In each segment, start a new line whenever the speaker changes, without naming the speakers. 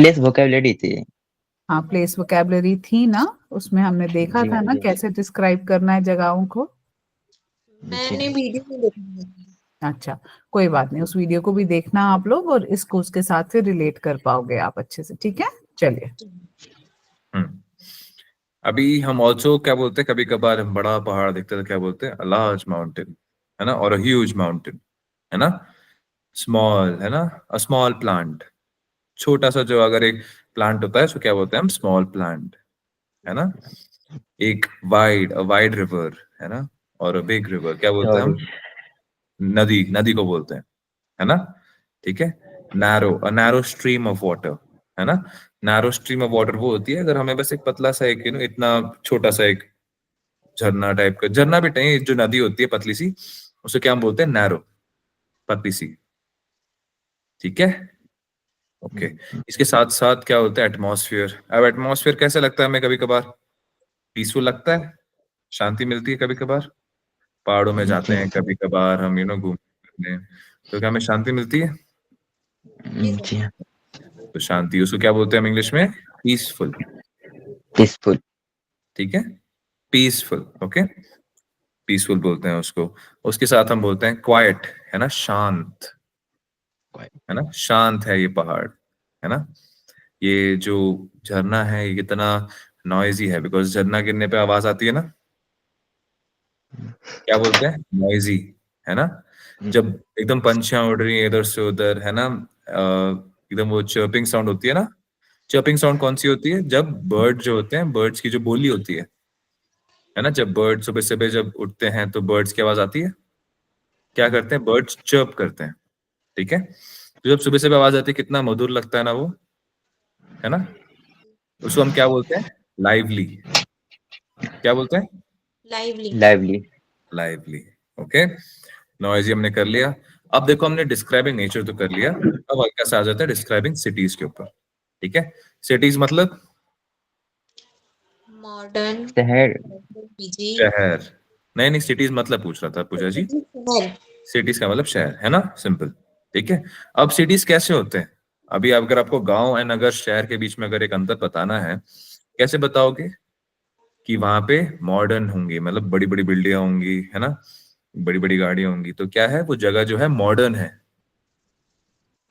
Place vocabulary थी।
हाँ, place vocabulary थी ना, उसमें हमने देखा
जी
था ना
जी
कैसे डिस्क्राइब करना है जगहों को।
जी।
मैंने वीडियो नहीं देखी।
अच्छा, कोई बात नहीं, उस वीडियो को भी देखना आप लोग और इसको उसके साथ फिर रिलेट कर पाओगे आप अच्छे से। ठीक है, चलिए।
अभी हम ऑल्सो क्या बोलते हैं, कभी कभार हम बड़ा पहाड़ देखते हैं तो क्या बोलते हैं, अ लार्ज माउंटेन, है ना, और अ ह्यूज माउंटेन, है ना। स्मॉल, है ना, अ स्मॉल प्लांट, छोटा सा जो अगर एक प्लांट होता है उसको क्या बोलते हैं हम, स्मॉल प्लांट, है ना। एक अ वाइड रिवर, है ना, और अ बिग रिवर क्या बोलते हैं हम, नदी, नदी को बोलते हैं, है ना। ठीक है। A narrow stream of water, है ना। नैरो स्ट्रीम ऑफ वाटर वो होती है अगर हमें बस एक पतला सा एक इतना छोटा सा एक झरना टाइप का, झरना भी नहीं, जो नदी होती है पतली सी, उसे क्या हम बोलते हैं, नैरो, पतली सी। ठीक है। ओके। इसके साथ साथ क्या होता है, एटमॉस्फेयर। अब एटमॉस्फेयर कैसे लगता है हमें, कभी कभार पीसफुल लगता है, शांति मिलती है कभी कभार। पहाड़ों में जाते हैं कभी कभार हम, घूमने, तो क्या हमें शांति मिलती है।
जी हाँ।
तो शांति, उसको क्या बोलते हैं हम इंग्लिश में, पीसफुल।
पीसफुल।
ठीक है, पीसफुल। ओके, पीसफुल बोलते हैं उसको। उसके साथ हम बोलते हैं क्वाइट, है ना, शांत, है ना, शांत है ये पहाड़, है ना। ये जो झरना है ये कितना नॉइजी है, बिकॉज झरना गिरने पे आवाज आती है ना, क्या बोलते हैं, नॉइजी, है ना। जब एकदम पंछियां उड़ रही है इधर से उधर, है ना, एकदम वो चर्पिंग साउंड होती है ना। चर्पिंग साउंड कौन सी होती है, जब बर्ड जो होते हैं, बर्ड्स की जो बोली होती है ना, जब बर्ड सुबह सुबह जब उठते हैं तो बर्ड्स की आवाज आती है, क्या करते हैं, बर्ड्स चर्प करते हैं। ठीक है, तो जब सुबह सुबह आवाज आती है कितना मधुर लगता है ना वो, है ना। उसको हम क्या बोलते हैं, लाइवली। क्या बोलते हैं,
lively.
Lively.
Lively. Okay, noisy हमने कर लिया। अब देखो हमने डिस्क्राइबिंग नेचर तो कर लिया, अब हल्का सा आ जाता है डिस्क्राइबिंग सिटीज के ऊपर। ठीक है, सिटीज मतलब
मॉडर्न।
शहर।
बिजी।
शहर। नहीं नहीं, सिटीज मतलब पूछ रहा था पूजा जी।
शहर।
सिटीज का मतलब शहर, है ना, सिंपल। ठीक है। अब सिटीज कैसे होते हैं, अभी अगर आपको गांव एंड अगर शहर के बीच में अगर एक अंतर बताना है, कैसे बताओगे, कि वहां पे मॉडर्न होंगी, मतलब बड़ी बड़ी बिल्डिंग होंगी, है ना, बड़ी बड़ी गाड़ियां होंगी, तो क्या है वो जगह जो है मॉडर्न है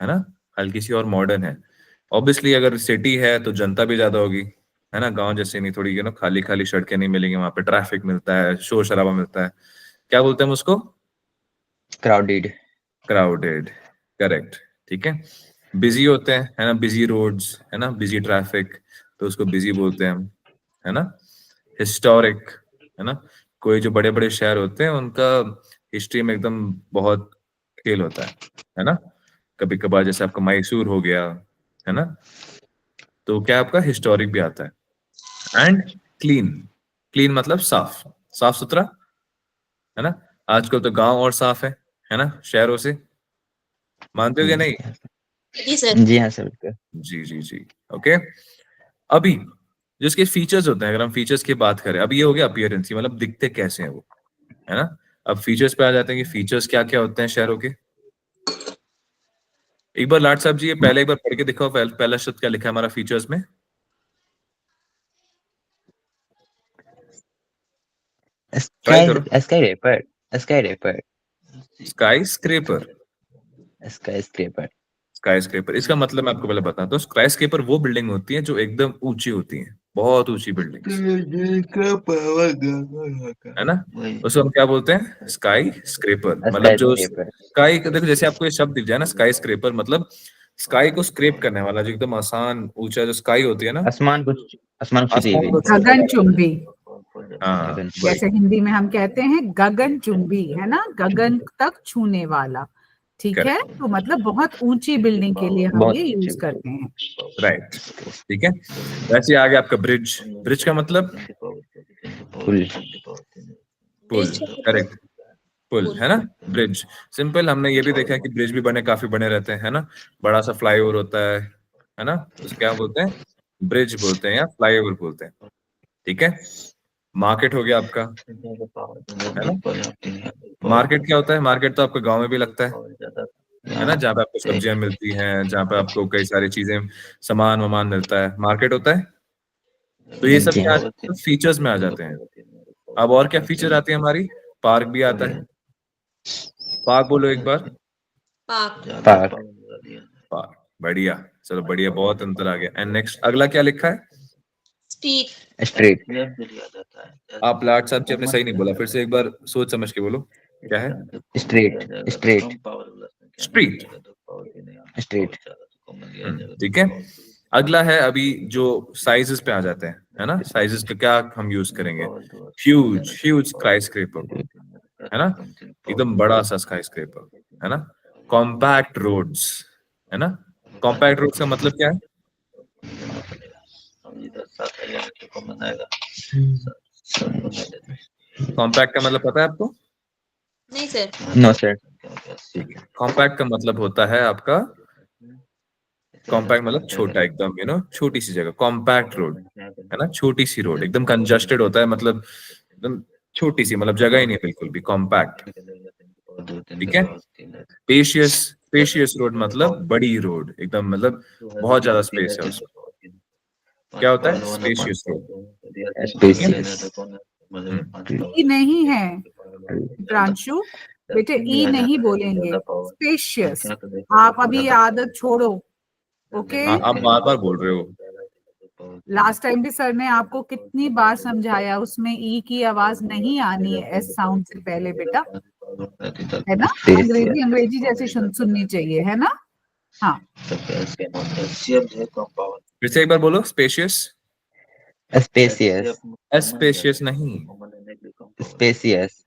ना, हल्की सी और मॉडर्न है। ऑब्वियसली अगर सिटी है तो जनता भी ज्यादा होगी, है ना, गांव जैसे नहीं, थोड़ी खाली खाली सड़कें नहीं मिलेंगी, वहां पे ट्रैफिक मिलता है, शोर शराबा मिलता है, क्या बोलते हैं हम उसको,
क्राउडेड।
Crowded, correct. ठीक है, बिजी होते हैं, है ना, बिजी रोड्स, है ना, बिजी ट्रैफिक, तो उसको बिजी बोलते हैं हम, है ना। हिस्टोरिक, है ना, कोई जो बड़े बड़े शहर होते हैं उनका हिस्ट्री में एकदम बहुत खेल होता है ना। कभी कभार जैसे आपका मैसूर हो गया, है ना, तो क्या आपका हिस्टोरिक भी आता है। एंड क्लीन, क्लीन मतलब साफ, साफ सुथरा, है ना। आजकल तो गांव और साफ है ना, शहरों से, मानते हो या नहीं।
जी सर।
जी हाँ सर, बिल्कुल।
जी जी जी। ओके, अभी जिसके फीचर्स होते हैं, अगर हम फीचर्स की बात करें, अब ये हो गया अपीयरेंस की, मतलब दिखते कैसे हैं वो, है ना। अब फीचर्स पे आ जाते हैं कि फीचर्स क्या क्या होते हैं शहरों के। एक बार लाट साहब जी ये पहले एक बार पढ़ के दिखाओ, पहला शब्द क्या लिखा है हमारा फीचर्स में। ट्राई करो।
स्काई स्काई रेपर। स्काई रेपर।
Skyscraper.
Skyscraper.
Skyscraper, इसका मतलब मैं आपको पहले बताता हूँ, स्काई स्क्रेपर वो बिल्डिंग होती है जो एकदम ऊंची होती है, बहुत ऊंची बिल्डिंग्स, है ना। उसको हम क्या बोलते हैं, स्काई स्क्रेपर, मतलब
स्काई
जो
स्क्रेपर।
स्काई, देखो जैसे आपको ये शब्द दिख जाए ना, स्काई स्क्रेपर मतलब स्काई को स्क्रेप करने वाला, जो एकदम आसान ऊंचा जो स्काई होती है ना,
आसमान को छूती
आसमान
हुई।
को छूने
गगन
वाला।
चुंबी,
हाँ
गगन।
वही।
जैसे हिंदी में हम कहते हैं गगन चुंबी, है ना, गगन तक छूने वाला। ठीक है,
करेक्ट,
तो मतलब बहुत ऊंची बिल्डिंग के लिए हम ये
बहुत
यूज
ऊंची।
करते हैं।
राइट। ठीक है, वैसे आ गया आपका ब्रिज। ब्रिज का मतलब
पुल।
पुल,
ब्रिज का मतलब
करेक्ट, पुल,
पुल।
है ना, ब्रिज। सिंपल, हमने ये भी देखा है कि ब्रिज भी बने काफी बने रहते हैं, है ना, बड़ा सा फ्लाईओवर होता है ना, उसे क्या बोलते हैं, ब्रिज बोलते हैं या फ्लाईओवर बोलते हैं। ठीक है, मार्केट हो गया आपका, है ना। मार्केट क्या होता है, मार्केट तो आपके गांव में भी लगता है, है ना, जहाँ पे आपको सब्जियां मिलती हैं, जहाँ पे आपको कई सारी चीजें सामान वामान मिलता है, मार्केट होता है। तो ये सब
जी
क्या
हाँ।
फीचर्स में आ जाते हैं। अब और क्या फीचर आती है हमारी, पार्क भी आता है। पार्क बोलो एक बार।
पार्क,
पार्क,
पार्क, बढ़िया, चलो बढ़िया, बहुत अंतर आ गया। एंड नेक्स्ट अगला क्या लिखा है?
स्ट्रीट,
स्ट्रीट,
आप लाट साहब जी आपने सही नहीं बोला, फिर से एक बार सोच समझ के बोलो, क्या है?
Street, street,
street.
स्ट्रीट,
ठीक है। अगला है अभी जो साइजेस पे आ जाते हैं, है ना, साइजेस का क्या हम यूज करेंगे? ह्यूज, ह्यूज स्काई स्क्रेपर, है ना, एकदम बड़ा सा स्काई स्क्रेपर, है ना। कॉम्पैक्ट रोड्स, है ना। कॉम्पैक्ट रोड्स का मतलब क्या है? कॉम्पैक्ट का मतलब पता है आपको?
नहीं सर,
नो सर,
ठीक है, कॉम्पैक्ट का मतलब होता है आपका, कॉम्पैक्ट मतलब छोटा एकदम, यू नो, छोटी सी जगह, कॉम्पैक्ट रोड, है ना, छोटी सी रोड, एकदम कंजस्टेड होता है, मतलब एकदम छोटी सी, मतलब जगह ही नहीं है बिल्कुल भी, कॉम्पैक्ट। ठीक है। स्पेशियस, स्पेशियस रोड मतलब बड़ी रोड एकदम, मतलब बहुत ज्यादा स्पेस है उसमें। क्या होता है स्पेशियस रोड?
स्पेसियस,
ई नहीं है प्रांशु, बेटे ई नहीं बोलेंगे, स्पेशियस। आप अभी ये आदत छोड़ो, ओके।
हाँ, आप बार बार बोल रहे हो।
लास्ट टाइम भी सर ने आपको कितनी बार समझाया, उसमें ई की आवाज नहीं आनी है एस साउंड से पहले बेटा, है ना। अंग्रेजी अंग्रेजी जैसी सुननी चाहिए, है ना। हाँ,
फिर से एक बार बोलो, स्पेशियस।
स्पेसियस,
स्पेशियस नहीं,
स्पेसियस,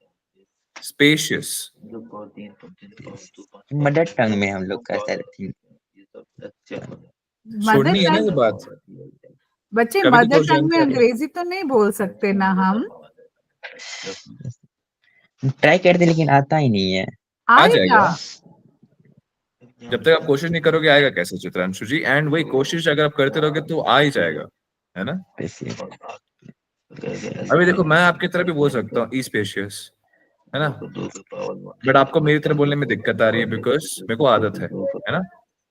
स्पेशियस।
मदर टंग में हम लोग का सारे
मदर
छोड़नी है ना ये
टंग,
बात,
बच्चे
कभी तो
मदर
कोई
टंग
ज्वाइन
में
कर।
अंग्रेजी तो नहीं बोल सकते ना हम।
ट्राई करते लेकिन आता ही नहीं है।
आ
आएगा।
जाएगा, जब तक आप कोशिश नहीं करोगे आएगा कैसे चित्रांशु जी? एंड वही कोशिश अगर आप करते रहोगे तो आ ही जाएगा, है ना।
स्पेसियस,
अभी देखो, मैं आपकी तरह भी बोल सकता हूँ ई स्पेशियस, है ना, बट आपको मेरी तरह बोलने में दिक्कत आ रही है बिकॉज मेरे को आदत है ना।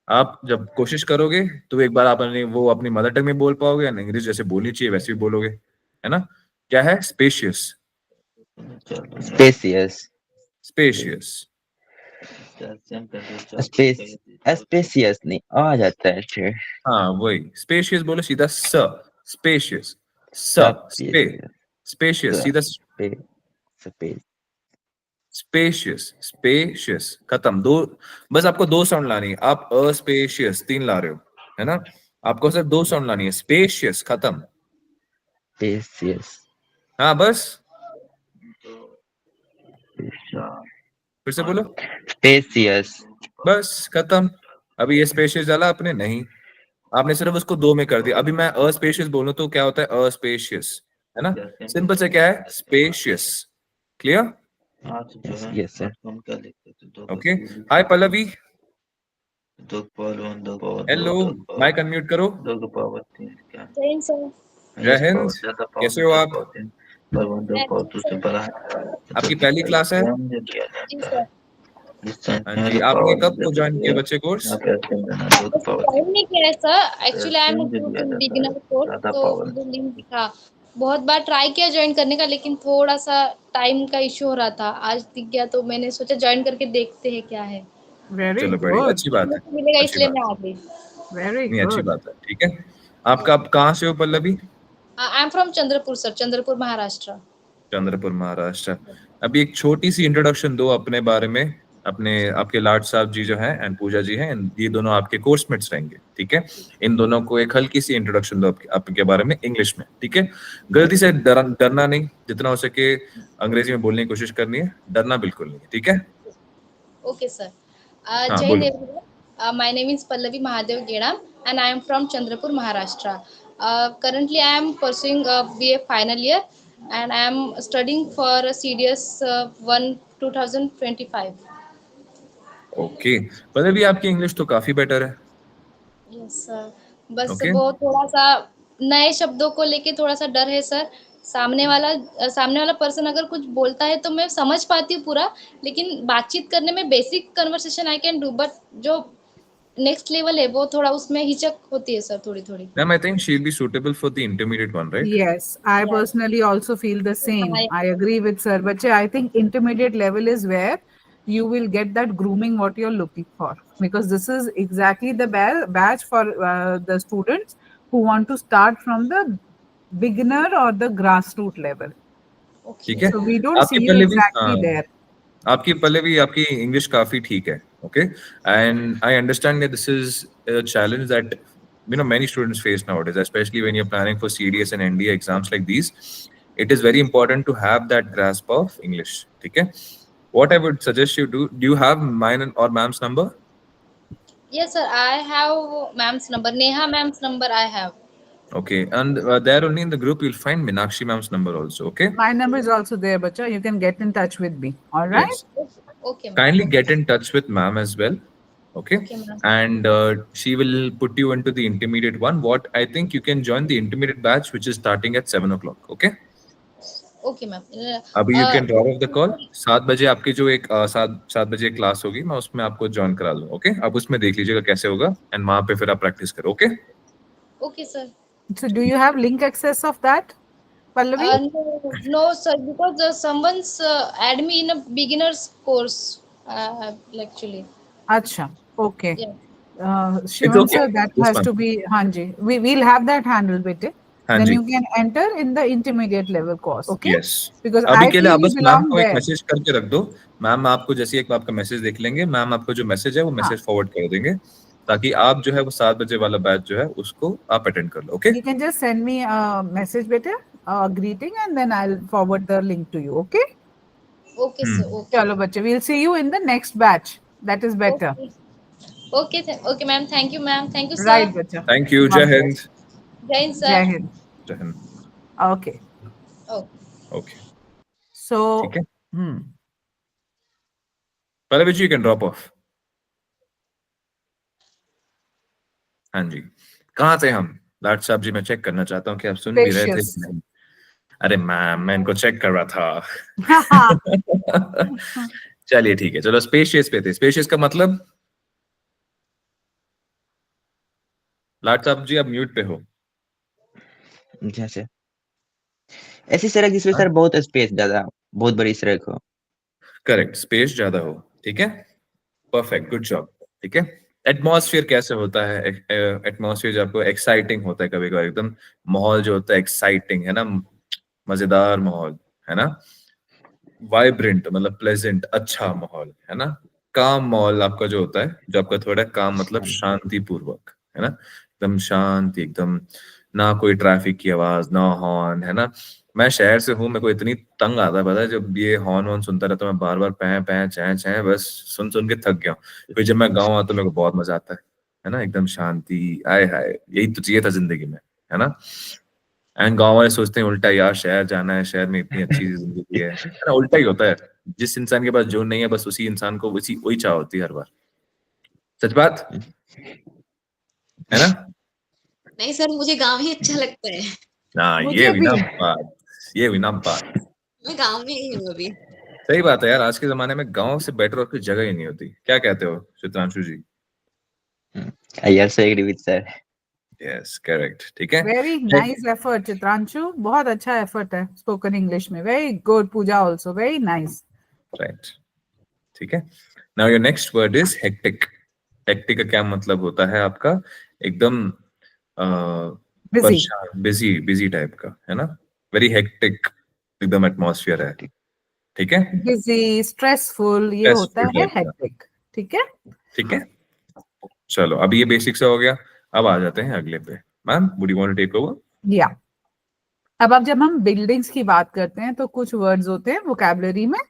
आप जब कोशिश करोगे तो एक बार आप अपनी मदर टंग में बोल पाओगे, या इंग्लिश जैसे बोलनी चाहिए वैसे भी बोलोगे, है ना। क्या है? Spacious,
spacious,
spacious.
Space, spacious नहीं आ जाता है फिर।
हाँ वही, स्पेशियस बोलो सीधा, स, स्पेशियस, स्पे,
स्पेसियस,
स्पेशियस सीधा,
स्पेस,
स्पेशियस, स्पेशियस खत्म। दो, बस आपको दो साउंड लानी है, आप अस्पेशियस तीन ला रहे हो, है ना। आपको सिर्फ दो साउंड लानी है, स्पेशियस खत्म।
स्पेसियस,
हाँ बस, फिर से बोलो,
स्पेसियस,
बस खत्म। अभी ये स्पेशियस डाला आपने नहीं, आपने सिर्फ उसको दो में कर दिया। अभी मैं अस्पेशियस बोलूं तो क्या होता है? अस्पेशियस, है ना। सिंपल से क्या है? Spacious. Clear?
Yes sir.
Okay. Hi Pallavi, hello, mike unmute करो।
जैन सर,
जय हिंद, कैसे हो आप?
मैं ठीक सर,
आपकी पहली क्लास है?
जी सर।
हाँ जी, आपने कब को ज्वाइन किया बच्चे कोर्स?
वैसे ज्वाइन नहीं किया है sir, actually I am in beginner course, तो मुझे लिंक दिखा। बहुत बार ट्राई किया ज्वाइन करने का, लेकिन थोड़ा सा टाइम का इश्यू हो रहा था, आज दिख गया तो मैंने सोचा ज्वाइन करके देखते हैं क्या है।
वेरी
चलो बढ़िया,
गुड,
अच्छी बात है,
तो मिलेगा
अच्छी
इसलिए
बात
मैं
है।
आ गई।
वेरी
नहीं, अच्छी
गुड।
बात है, ठीक है। आपका, आप कहाँ से हो Pallavi?
I am from Chandrapur sir, Chandrapur Maharashtra.
Chandrapur Maharashtra. अभी एक छोटी सी इंट्रोडक्शन दो अपने बारे में, अपने, आपके लाड साहब जी जो हैं एंड पूजा जी हैं, ये दोनों आपके कोर्समेट्स रहेंगे, ठीक है। इन दोनों को एक हल्की सी इंट्रोडक्शन दो आपके बारे में इंग्लिश में, ठीक है। गलती से डरना नहीं, जितना हो सके अंग्रेजी में बोलने की कोशिश करनी है, डरना बिल्कुल नहीं, ठीक है।
Okay, sir.
हाँ
Jai Hind
बोलो।
everyone. My name is Pallavi Mahadev Gedam, and I am from Chandrapur, Maharashtra. Currently, I am pursuing a BA final year, and I am studying for CDS 1 2025.
Okay, Pallavi आपकी English तो काफी better है।
Yes, sir. बस
okay,
वो थोड़ा सा नए शब्दों को लेके थोड़ा सा डर है सर, सामने वाला पर्सन अगर कुछ बोलता है तो मैं समझ पाती हूँ पूरा, लेकिन बातचीत करने में basic conversation I can do, but जो नेक्स्ट लेवल है वो थोड़ा उसमें हिचक होती है सर, थोड़ी।
Ma'am, I think she'll be suitable for the intermediate one, right?
Yes, I
Yeah.
personally also feel the same.
हाँ,
I agree with Sir Bache. I think intermediate level is where you will get that grooming what you're looking for, because this is exactly the batch for the students who want to start from the beginner or the grassroots level.
okay.
ठीक है,
So we don't
आपके
see you
पहले भी
exactly there.
आपकी पहले भी आपकी English काफी ठीक है, okay, and I understand that this is a challenge that many students face nowadays, especially when you're planning for CDS and NDA exams like these. It is very important to have that grasp of English. Okay, what I would suggest you do you have mine or ma'am's number?
Yes sir, I have ma'am's number, Neha ma'am's number I have.
Okay, and there only in the group you'll find Meenakshi ma'am's number also. Okay,
My number is also there, Bacha. You can get in touch with me. All right.
yes,
Okay ma'am.
kindly get in touch with ma'am as well. Okay,
Okay, ma'am.
and she will put you into the intermediate one. What I think you can join the intermediate batch, which is starting at 7 o'clock. Okay,
Okay ma'am.
अभी you can drop off the call. 7 बजे आपकी जो एक 7 बजे class होगी, मैं उसमें आपको ज्वाइन करा दूँ. ओके, आप उसमें देख लीजिएगा कैसे होगा, एंड वहां पे फिर आप प्रैक्टिस करो. Okay
Okay sir.
So do you have link access of that, Pallavi?
No sir, because someone's add me in a beginner's course actually.
Acha. Okay.
Yeah.
Shivam
okay.
sir, that
It's
has
fine.
to be, Hanji. We'll have that handle, bete. Then
Hanji.
you can enter in the intermediate level course. Okay.
Yes.
Because
अभी
I
के लिए
feel
आप
you
बस ma'am
belong
को एक
there.
Message करके रख दो. मैम आपको जैसे एक आपका मैसेज देख लेंगे, मैम आपको जो मैसेज है वो मैसेज फॉरवर्ड कर देंगे, ताकि आप जो है वो 7 बजे वाला बैच जो है उसको आप अटेंड कर लो. Okay,
You can just send me a message, bete, a greeting, and then I'll forward the link to you. Okay.
Okay sir. Okay.
Chalo, bache. We'll see you in the next batch. That is better.
Okay. Okay ma'am. Thank you ma'am. Thank you sir.
Right, bacha.
Thank you. जय हिंद.
Jai Hind sir.
Jai Hind.
जय हिंद.
Okay.
Okay.
Okay,
So.
ठीक है. पहले जी you can drop off. हाँ जी, कहाँ थे हम? लाट साहब जी, मैं चेक करना चाहता हूँ कि आप सुन भी रहे थे कि नहीं. अरे मैम, मैं इनको चेक कर रहा था. चलिए ठीक है, चलो स्पेशियस पे थे. स्पेशियस का मतलब? लाट साहब जी आप म्यूट पे हो.
जैसे ऐसी सड़क जिसमें सर बहुत स्पेस ज्यादा, बहुत बड़ी सड़क हो.
करेक्ट, स्पेस ज्यादा हो. ठीक है, परफेक्ट, गुड जॉब. ठीक है, एटमॉस्फेयर कैसे होता है? एटमॉस्फेयर जो आपको एक्साइटिंग होता है, कभी कभी एकदम माहौल जो होता है एक्साइटिंग, है ना, मजेदार माहौल, है ना, वाइब्रेंट मतलब प्लेजेंट, अच्छा माहौल, है ना. काम माहौल आपका जो होता है, जो आपका थोड़ा काम मतलब शांतिपूर्वक, है ना, एकदम शांति, एकदम ना कोई ट्रैफिक की आवाज, ना हॉर्न, है ना. मैं शहर से हूँ, मेरे को इतनी तंग आता है, पता है, जब ये हॉर्न वॉर्न सुनता रहता हूँ, मैं बार बार पैं पैं चैं चैं बस सुन सुन के थक गया हूँ. फिर जब मैं गाँव आता तो मेरे को बहुत मजा आता है ना, एकदम शांति. आए हाय, यही तो चाहिए था जिंदगी में, है ना. एंड गाँव वाले सोचते हैं उल्टा, यार शहर जाना है, शहर में इतनी अच्छी जिंदगी है ना. उल्टा ही होता है. जिस इंसान के पास जो नहीं है, बस उसी इंसान को वही चाह होती है हर बार. सच बात है ना.
नहीं सर, मुझे गांव ही अच्छा लगता है.
हाँ, ये हुई ना बात, ये हुई ना बात.
मैं गांव में ही हूँ अभी.
सही बात है यार, आज के जमाने में गांव से बेटर और कोई जगह ही नहीं होती. क्या कहते हो चित्रांशु जी?
I also agree with sir.
Yes, correct. ठीक है,
वेरी नाइस एफर्ट चित्रांशु, बहुत अच्छा एफर्ट है स्पोकन इंग्लिश में. Very good. Pooja also very nice.
Right. ठीक है, now your next word is hectic. Hectic का क्या मतलब होता है आपका? एकदम बिजी बिजी टाइप का, है ना. वेरी हेक्टिक एकदम एटमॉस्फेयर है. ठीक है,
बिजी, स्ट्रेसफुल, ये होता है हेक्टिक. ठीक है,
ठीक है. चलो, अभी ये बेसिक से हो गया, अब आ जाते हैं अगले पे. Ma'am, would you want to take over?
या अब जब हम बिल्डिंग्स की बात करते हैं तो कुछ वर्ड्स होते हैं वोकैबुलरी में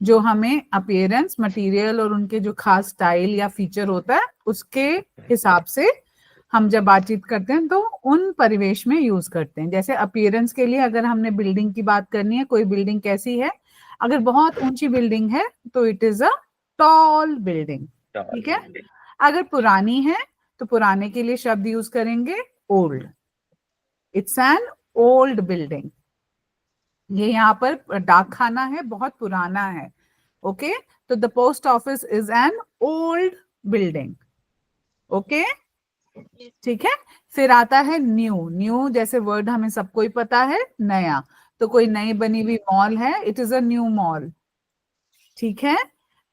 जो हमें अपीयरेंस, मटेरियल और उनके जो खास स्टाइल या फीचर होता है उसके हिसाब से हम जब बातचीत करते हैं तो उन परिवेश में यूज करते हैं. जैसे अपीयरेंस के लिए अगर हमने बिल्डिंग की बात करनी है, कोई बिल्डिंग कैसी है, अगर बहुत ऊंची बिल्डिंग है तो it is a tall building. ठीक है, अगर पुरानी है तो पुराने के लिए शब्द यूज करेंगे old. It's an old building. ये यहाँ पर डाक खाना है, बहुत पुराना है। ओके, तो the post office is an old building. Okay, ठीक है। फिर आता है न्यू। न्यू जैसे वर्ड हमें सबको ही पता है, नया। तो कोई नई बनी हुई मॉल है, it is a new mall. ठीक है।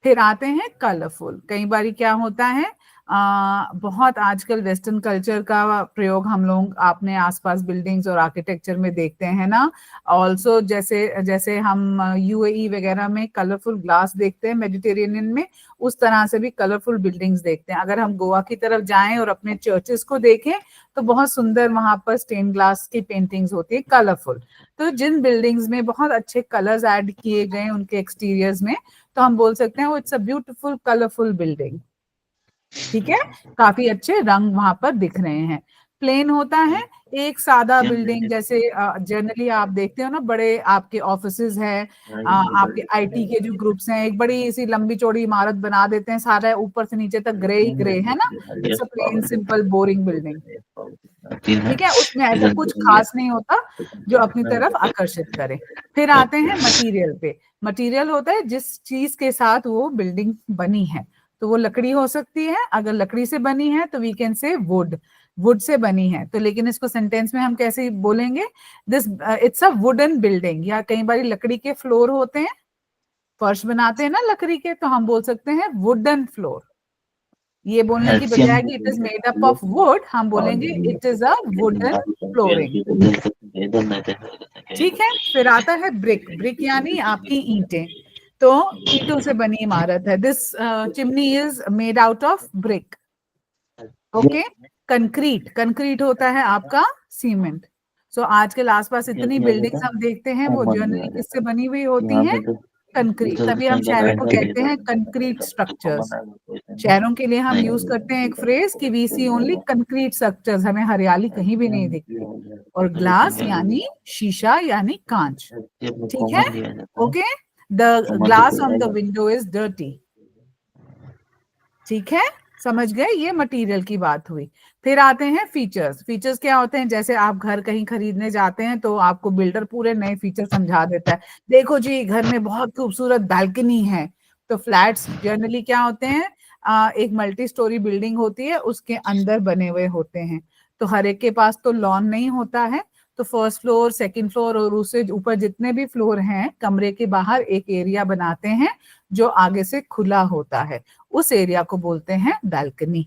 फिर आते हैं कलरफुल। कई बार क्या होता है, बहुत आजकल वेस्टर्न कल्चर का प्रयोग हम लोग अपने आसपास बिल्डिंग्स और आर्किटेक्चर में देखते हैं ना। ऑल्सो जैसे जैसे हम यूएई वगैरह में कलरफुल ग्लास देखते हैं मेडिटेरेनियन में, उस तरह से भी कलरफुल बिल्डिंग्स देखते हैं। अगर हम गोवा की तरफ जाएं और अपने चर्चेस को देखें तो बहुत सुंदर वहां पर स्टेन ग्लास की पेंटिंग्स होती है, कलरफुल। तो जिन बिल्डिंग्स में बहुत अच्छे कलर्स ऐड किए गए उनके एक्सटीरियर्स में, तो हम बोल सकते हैं वो it's a beautiful colourful building. ठीक है, काफी अच्छे रंग वहां पर दिख रहे हैं। प्लेन होता है एक सादा बिल्डिंग, जैसे जनरली आप देखते हो ना, बड़े आपके ऑफिसेज है, आपके आईटी के जो ग्रुप्स हैं, एक बड़ी सी लंबी चौड़ी इमारत बना देते हैं, सारा ऊपर से नीचे तक ग्रे ही ग्रे, है ना। It's a plain simple boring building. ठीक है, उसमें ऐसा कुछ खास नहीं होता जो अपनी तरफ आकर्षित करे। फिर आते हैं मटेरियल पे। मटेरियल होता है जिस चीज के साथ वो बिल्डिंग बनी है। तो वो लकड़ी हो सकती है, अगर लकड़ी से बनी है तो we can say wood, wood से बनी है। तो लेकिन इसको सेंटेंस में हम कैसे बोलेंगे, this it's a wooden building. या कई बार लकड़ी के फ्लोर होते हैं, फर्श बनाते हैं ना लकड़ी के, तो हम बोल सकते हैं वुडन फ्लोर। ये बोलने की बजाय कि it is made up of would, हम बोलेंगे it is a wooden flooring. ठीक है। फिर आता है ब्रिक। ब्रिक यानी आपकी ईंटें। तो ईंटों से बनी इमारत है, this chimney is made out of brick. Okay. Concrete. Concrete होता है आपका सीमेंट। सो आजकल आसपास इतनी बिल्डिंग्स हम देखते हैं वो जनरली किससे बनी हुई होती हैं, कंक्रीट। तभी हम शहरों को कहते हैं कंक्रीट स्ट्रक्चर्स। शहरों के लिए हम यूज करते हैं एक फ्रेज कि we see only concrete structures, हमें हरियाली कहीं भी नहीं दिखती। और ग्लास यानी शीशा यानी कांच। ठीक है। Okay, the glass on the window is dirty. ठीक है, समझ गए, ये मटेरियल की बात हुई। फिर आते हैं फीचर्स। फीचर्स क्या होते हैं, जैसे आप घर कहीं खरीदने जाते हैं तो आपको बिल्डर पूरे नए फीचर समझा देता है। देखो जी, घर में बहुत खूबसूरत बालकनी है। तो फ्लैट्स जनरली क्या होते हैं, एक मल्टी स्टोरी बिल्डिंग होती है, उसके अंदर बने हुए होते हैं। तो हर एक के पास तो लॉन नहीं होता है। तो फर्स्ट फ्लोर, सेकंड फ्लोर और उससे ऊपर जितने भी फ्लोर हैं, कमरे के बाहर एक एरिया बनाते हैं जो आगे से खुला होता है। उस एरिया को बोलते हैं बालकनी।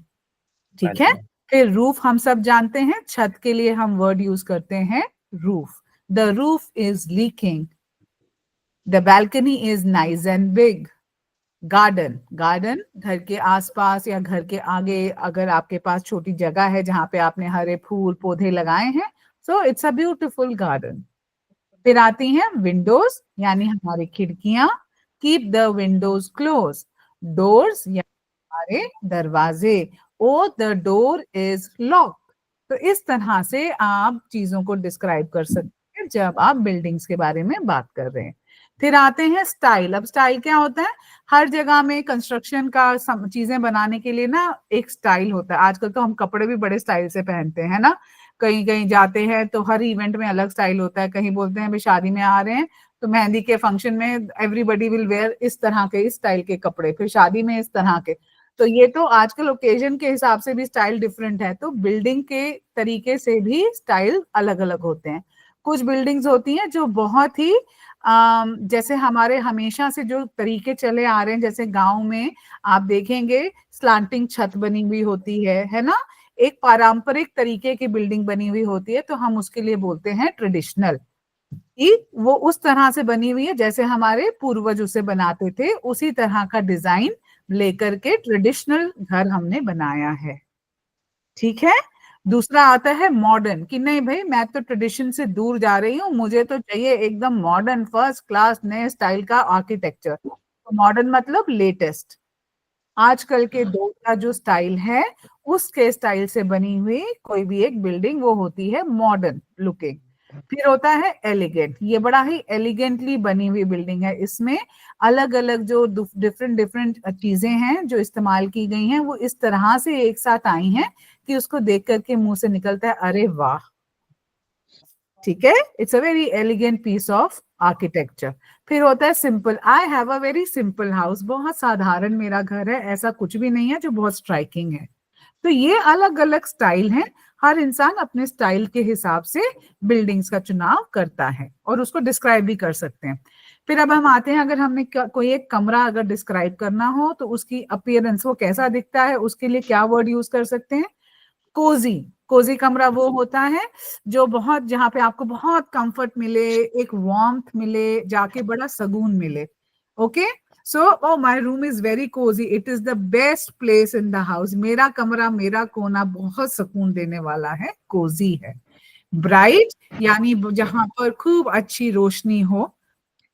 ठीक है। फिर रूफ हम सब जानते हैं, छत के लिए हम वर्ड यूज करते हैं roof. The roof is leaking. The balcony is nice and big. Garden. Garden घर के आसपास या घर के आगे अगर आपके पास छोटी जगह है जहां पे आपने हरे फूल पौधे लगाए हैं, so it's a beautiful garden. फिर आती हैं विंडोज यानी हमारी खिड़कियां। Keep the Windows close. Doors या हमारे दरवाजे। ओ द डोर इज लॉक। तो इस तरह से आप चीजों को डिस्क्राइब कर सकते हैं जब आप बिल्डिंग्स के बारे में बात कर रहे हैं। फिर आते हैं स्टाइल। अब स्टाइल क्या होता है, हर जगह में कंस्ट्रक्शन का चीजें बनाने के लिए ना एक स्टाइल होता है। आजकल तो हम कपड़े भी बड़े स्टाइल से पहनते हैं ना, कहीं कहीं जाते हैं तो हर इवेंट में अलग स्टाइल होता है। कहीं बोलते हैं भाई शादी में आ रहे हैं तो मेहंदी के फंक्शन में एवरीबडी विल वेयर इस तरह के, इस स्टाइल के कपड़े, फिर शादी में इस तरह के। तो ये तो आजकल ओकेजन के हिसाब से भी स्टाइल डिफरेंट है। तो बिल्डिंग के तरीके से भी स्टाइल अलग अलग होते हैं। कुछ बिल्डिंग्स होती हैं जो बहुत ही जैसे हमारे हमेशा से जो तरीके चले आ रहे हैं, जैसे गांव में आप देखेंगे स्लांटिंग छत बनी हुई होती है ना, एक पारंपरिक तरीके की बिल्डिंग बनी हुई होती है, तो हम उसके लिए बोलते हैं ट्रेडिशनल। कि वो उस तरह से बनी हुई है जैसे हमारे पूर्वज उसे बनाते थे, उसी तरह का डिजाइन लेकर के ट्रेडिशनल घर हमने बनाया है। ठीक है। दूसरा आता है मॉडर्न, कि नहीं भाई मैं तो ट्रेडिशन से दूर जा रही हूँ, मुझे तो चाहिए एकदम मॉडर्न फर्स्ट क्लास नए स्टाइल का आर्किटेक्चर। तो मॉडर्न मतलब लेटेस्ट, आजकल के दौर का जो स्टाइल है उसके स्टाइल से बनी हुई कोई भी एक बिल्डिंग वो होती है मॉडर्न लुकिंग। फिर होता है एलिगेंट। ये बड़ा ही एलिगेंटली बनी हुई बिल्डिंग है, इसमें अलग अलग जो डिफरेंट डिफरेंट चीजें हैं जो इस्तेमाल की गई हैं वो इस तरह से एक साथ आई हैं कि उसको देख करके मुंह से निकलता है अरे वाह। ठीक है, it's a very elegant piece of architecture. फिर होता है simple, I have a very simple house, बहुत साधारण मेरा घर है, ऐसा कुछ भी नहीं है जो बहुत स्ट्राइकिंग है। तो ये अलग अलग स्टाइल हैं, हर इंसान अपने स्टाइल के हिसाब से बिल्डिंग्स का चुनाव करता है और उसको डिस्क्राइब भी कर सकते हैं। फिर अब हम आते हैं, अगर हमने कोई एक कमरा अगर डिस्क्राइब करना हो तो उसकी अपीयरेंस वो कैसा दिखता है, उसके लिए क्या वर्ड यूज कर सकते हैं? कोजी। कोजी कमरा वो होता है जो बहुत, जहाँ पे आपको बहुत कंफर्ट मिले, एक वार्मथ मिले, जाके बड़ा सुकून मिले। Okay, so oh my room is very Cozi, it is the best place in the house, मेरा कमरा, मेरा कोना बहुत सुकून देने वाला है, कोजी है। ब्राइट यानी जहां पर खूब अच्छी रोशनी हो,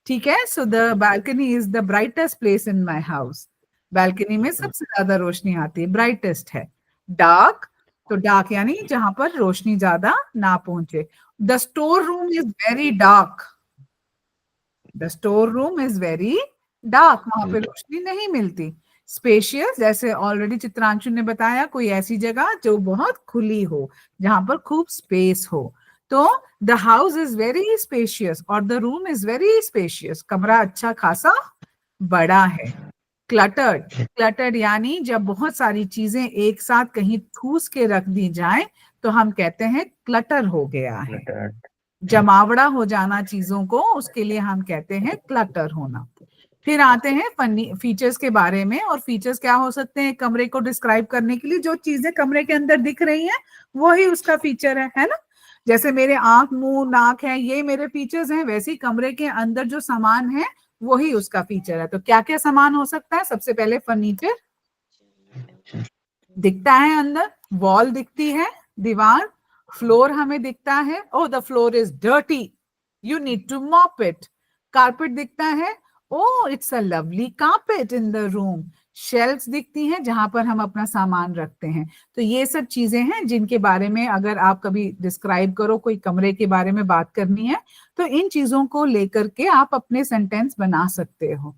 ठीक है। So the balcony is the brightest place in my house, balcony में सबसे ज्यादा रोशनी आती है, ब्राइटेस्ट है। डार्क, तो डार्क यानी जहां पर रोशनी ज्यादा ना पहुंचे। The store room is very dark, the store room is very dark, वहां पे रोशनी नहीं मिलती। स्पेशियस, जैसे ऑलरेडी चित्रांशु ने बताया, कोई ऐसी जगह जो बहुत खुली हो, जहां पर खूब स्पेस हो। तो the house is very spacious और the room is very spacious, कमरा अच्छा खासा बड़ा है। क्लटर्ड, क्लटर्ड यानी जब बहुत सारी चीजें एक साथ कहीं ठूस के रख दी जाए तो हम कहते हैं क्लटर हो गया है, जमावड़ा हो जाना चीजों को, उसके लिए हम कहते हैं क्लटर होना। फिर आते हैं फीचर्स के बारे में, और फीचर्स क्या हो सकते हैं कमरे को डिस्क्राइब करने के लिए? जो चीजें कमरे के अंदर दिख रही हैं वही उसका फीचर है ना। जैसे मेरे आंख, मुंह, नाक है, ये मेरे फीचर्स हैं, वैसे ही कमरे के अंदर जो सामान है वही उसका फीचर है। तो क्या क्या सामान हो सकता है? सबसे पहले फर्नीचर दिखता है अंदर, वॉल दिखती है, दीवार, फ्लोर हमें दिखता है, oh the floor is dirty, you need to mop it. Carpet दिखता है, oh it's a lovely carpet in the room. Shelves दिखती हैं जहां पर हम अपना सामान रखते हैं। तो ये सब चीजें हैं जिनके बारे में अगर आप कभी डिस्क्राइब करो, कोई कमरे के बारे में बात करनी है, तो इन चीजों को लेकर के आप अपने सेंटेंस बना सकते हो।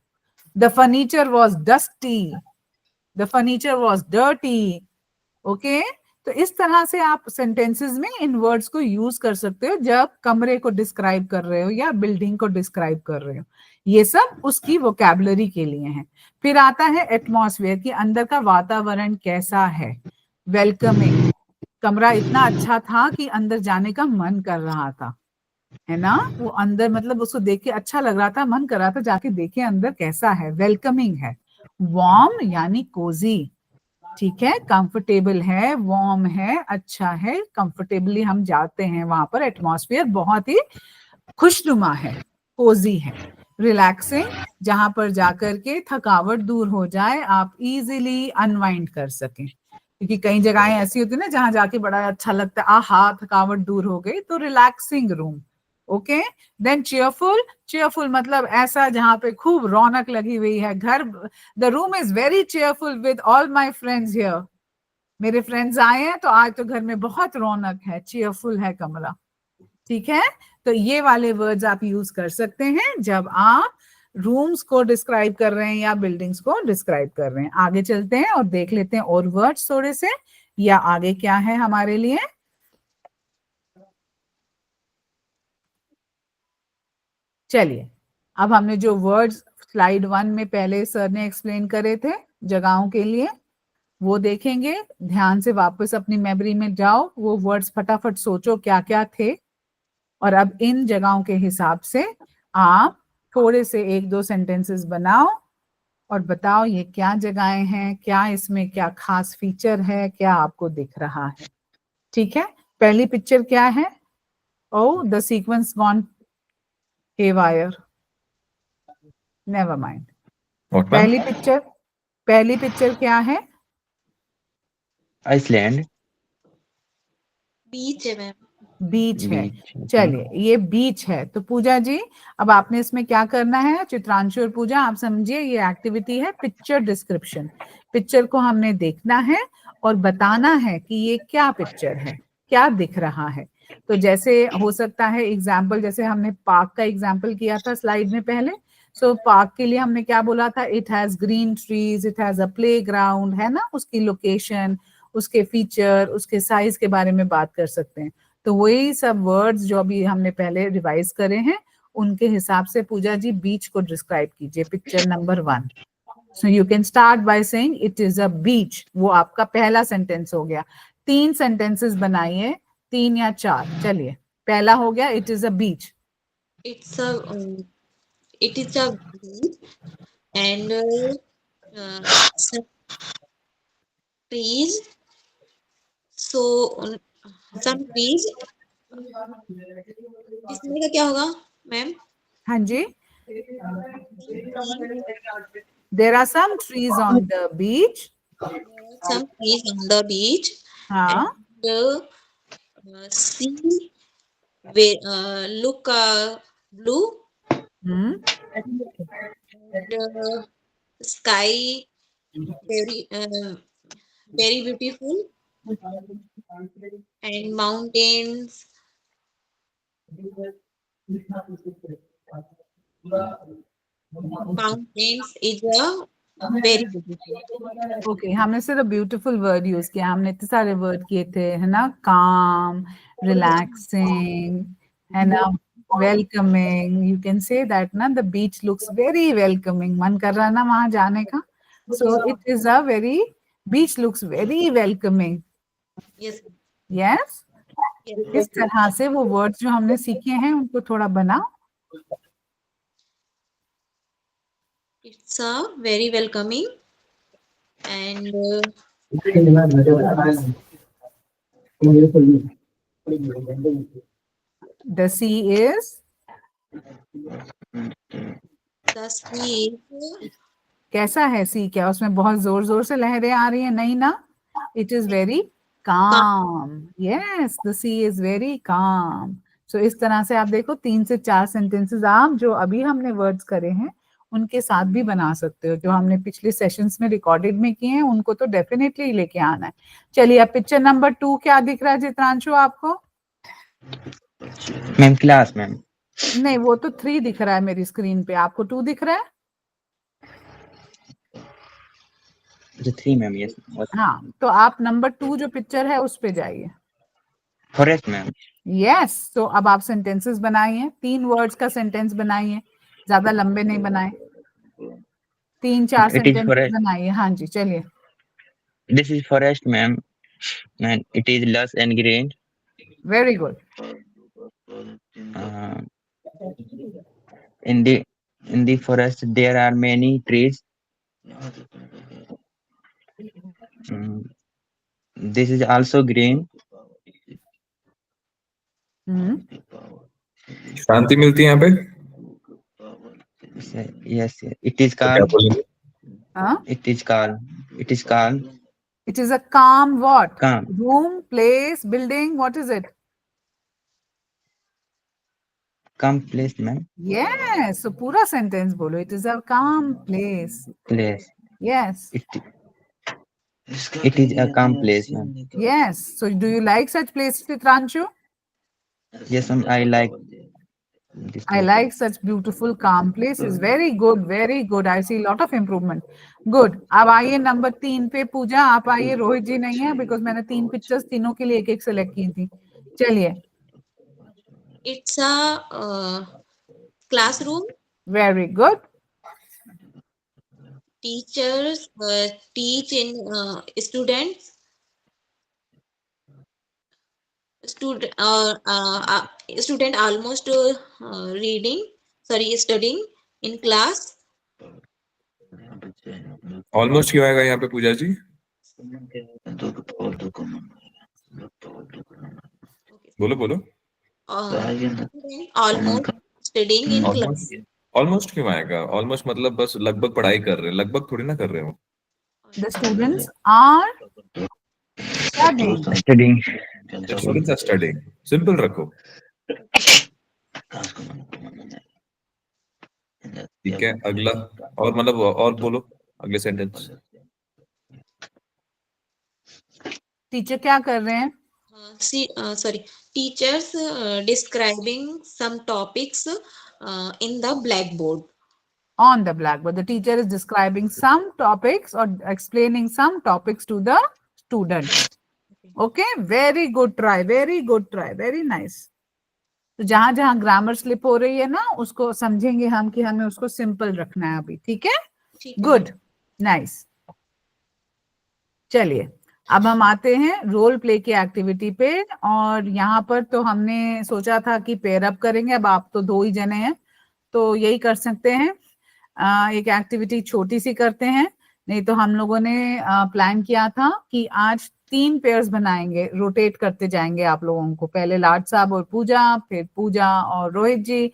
The furniture was dusty, the furniture was dirty. Okay, तो इस तरह से आप सेंटेंसेस में इन वर्ड्स को यूज कर सकते हो जब कमरे को डिस्क्राइब कर रहे हो या बिल्डिंग को डिस्क्राइब कर रहे हो। ये सब उसकी वोकैबुलरी के लिए है। फिर आता है एटमॉस्फेयर, कि अंदर का वातावरण कैसा है। वेलकमिंग, कमरा इतना अच्छा था कि अंदर जाने का मन कर रहा था, है ना। वो अंदर मतलब उसको देख के अच्छा लग रहा था, मन कर रहा था जाके देखे अंदर कैसा है, वेलकमिंग है। वार्म यानी कोजी, ठीक है, कंफर्टेबल है, वार्म है, अच्छा है, कंफर्टेबली हम जाते हैं वहां पर, एटमॉस्फेयर बहुत ही खुशनुमा है, कोजी है। रिलैक्सिंग, जहां पर जाकर के थकावट दूर हो जाए, आप इजीली अनवाइंड कर सकें, क्योंकि कई जगहें ऐसी होती है ना जहां जाके बड़ा अच्छा लगता है, आहा थकावट दूर हो गई, तो relaxing room. Okay, then cheerful, cheerful मतलब ऐसा जहां पे खूब रौनक लगी हुई है घर। The room is very cheerful with all my friends here, मेरे फ्रेंड्स आए हैं तो आज तो घर में बहुत रौनक है, चेयरफुल है कमरा, ठीक है। तो ये वाले वर्ड्स आप यूज कर सकते हैं जब आप रूम्स को डिस्क्राइब कर रहे हैं या बिल्डिंग्स को डिस्क्राइब कर रहे हैं। आगे चलते हैं और देख लेते हैं और वर्ड्स थोड़े से, या आगे क्या है हमारे लिए। चलिए, अब हमने जो वर्ड्स स्लाइड 1 में पहले सर ने एक्सप्लेन करे थे जगहों के लिए, वो देखेंगे। ध्यान से वापस अपनी मेमोरी में जाओ, वो वर्ड्स फटाफट सोचो क्या क्या थे, और अब इन जगहों के हिसाब से आप थोड़े से 1-2 सेंटेंसेस बनाओ और बताओ ये क्या जगहें हैं, क्या इसमें क्या खास फीचर है, क्या आपको दिख रहा है। ठीक है, पहली पिक्चर क्या है? Oh the sequence gone haywire, never mind. पहली पिक्चर क्या है?
आइसलैंड,
बीच है मैम।
बीच है। चलिए, ये बीच है। तो पूजा जी, अब आपने इसमें क्या करना है? चित्रांशु और पूजा, आप समझिए, ये एक्टिविटी है पिक्चर डिस्क्रिप्शन। पिक्चर को हमने देखना है और बताना है कि ये क्या पिक्चर है, क्या दिख रहा है। तो जैसे हो सकता है एग्जाम्पल, जैसे हमने पार्क का एग्जाम्पल किया था स्लाइड में पहले। सो पार्क के लिए हमने क्या बोला था? It has green trees, it has a playground, है ना। उसकी लोकेशन, उसके फीचर, उसके साइज के बारे में बात कर सकते हैं। तो वही सब वर्ड्स जो अभी हमने पहले रिवाइज करे हैं उनके हिसाब से पूजा जी बीच को डिस्क्राइब कीजिए, picture number 1। So you can start by saying it is a beach. वो आपका पहला सेंटेंस हो गया। 3 सेंटेंसेस बनाइए, 3 या 4। चलिए, पहला हो गया it is a beach.
It's a it is a beach and some trees. So some trees. इसमें का क्या होगा मैम?
हाँ जी, there are some trees on the beach.
Some trees on the beach
हाँ,
and sea where look blue
hmm,
and sky very very beautiful and mountains. Mountains is a very beautiful.
Okay हमने सिर्फ beautiful word use किया, हमने इतने सारे word किए थे, है ना, काम, रिलैक्सिंग, है ना, welcoming. You can say that ना the beach looks very welcoming, मन कर रहा है ना वहां जाने का। So it is a very, beach looks very welcoming.
Yes.
Yes,
Yes.
इस तरह से वो वर्ड्स जो हमने सीखे हैं उनको थोड़ा बनाओ।
It's a very welcoming and
The sea is,
the sea is
कैसा है सी? क्या उसमें बहुत जोर जोर से लहरें आ रही हैं? नहीं ना, it is very calm. Yes, the sea is very calm. So इस तरह से आप देखो 3 से 4 सेंटेंसेस आप जो अभी हमने वर्ड्स करे हैं उनके साथ भी बना सकते हो, जो हमने पिछले सेशंस में रिकॉर्डेड में किए हैं उनको तो डेफिनेटली लेके आना है। चलिए, अब पिक्चर नंबर 2 क्या दिख रहा है चित्रांशु आपको?
Ma'am class ma'am.
नहीं, वो तो 3 दिख रहा है मेरी स्क्रीन पे, आपको 2 दिख रहा है?
3 मैम, यस।
हाँ, तो आप नंबर 2 जो पिक्चर है उस पे जाइए।
Forest ma'am.
यस, तो अब आप सेंटेंसेस बनाइए, 3 वर्ड्स का सेंटेंस बनाइए, ज्यादा लंबे नहीं बनाए, 3-4
It is
सेंटेंसेस
forest.
बनाइए। हाँ जी, चलिए।
This is forest ma'am and it is lush and green.
Very good.
In the forest there are many trees. This is also green.
शांति मिलती है यहाँ पे।
Yes, it is
तो क्या
calm.
बोलेंगे?
It is calm. It is calm.
It is a calm what?
Calm.
Room, place, building, what is it?
Calm place ma'am.
Yes, so पूरा sentence बोलो, it is a calm place.
Place.
यस,
It is a calm place ma'am.
Yes, so do you like such place Chitranshu?
Yes ma'am, I like this
I
place.
like such beautiful calm places. Very good, very good. I see a lot of improvement. Good. अब आइए number 3 पे। पूजा आप आइए, रोहित जी नहीं है because मैंने 3 pictures तीनों के लिए एक सेलेक्ट की थी। चलिए।
it's a classroom.
Very good.
Teachers teach in students. Student almost studying in class.
Almost क्यों आएगा यहाँ पे पूजा जी? बोलो बोलो।
Almost studying in class.
Almost क्यों आएगा? ऑलमोस्ट मतलब बस लगभग पढ़ाई कर रहे हैं, लगभग थोड़ी ना कर रहे हो।
The students are studying.
Studying.
The students are studying. Simple रखो। ठीक है, अगला और मतलब और बोलो अगले सेंटेंस।
टीचर क्या कर रहे हैं?
Teachers describing some topics in the blackboard.
On the blackboard. The teacher is describing some topics or explaining some topics to the students. Okay, very good try, very good try, very nice. तो जहां जहां grammar slip हो रही है ना, उसको समझेंगे हम कि हमें उसको सिंपल रखना है अभी, ठीक है?
ठीक है
गुड, नाइस। चलिए अब हम आते हैं रोल प्ले की एक्टिविटी पे, और यहाँ पर तो हमने सोचा था कि पेयर अप करेंगे, अब आप तो 2 ही जने हैं तो यही कर सकते हैं। एक एक्टिविटी छोटी सी करते हैं, नहीं तो हम लोगों ने प्लान किया था कि आज 3 पेयर्स बनाएंगे, रोटेट करते जाएंगे आप लोगों को, पहले लाड साहब और पूजा, फिर पूजा और रोहित जी,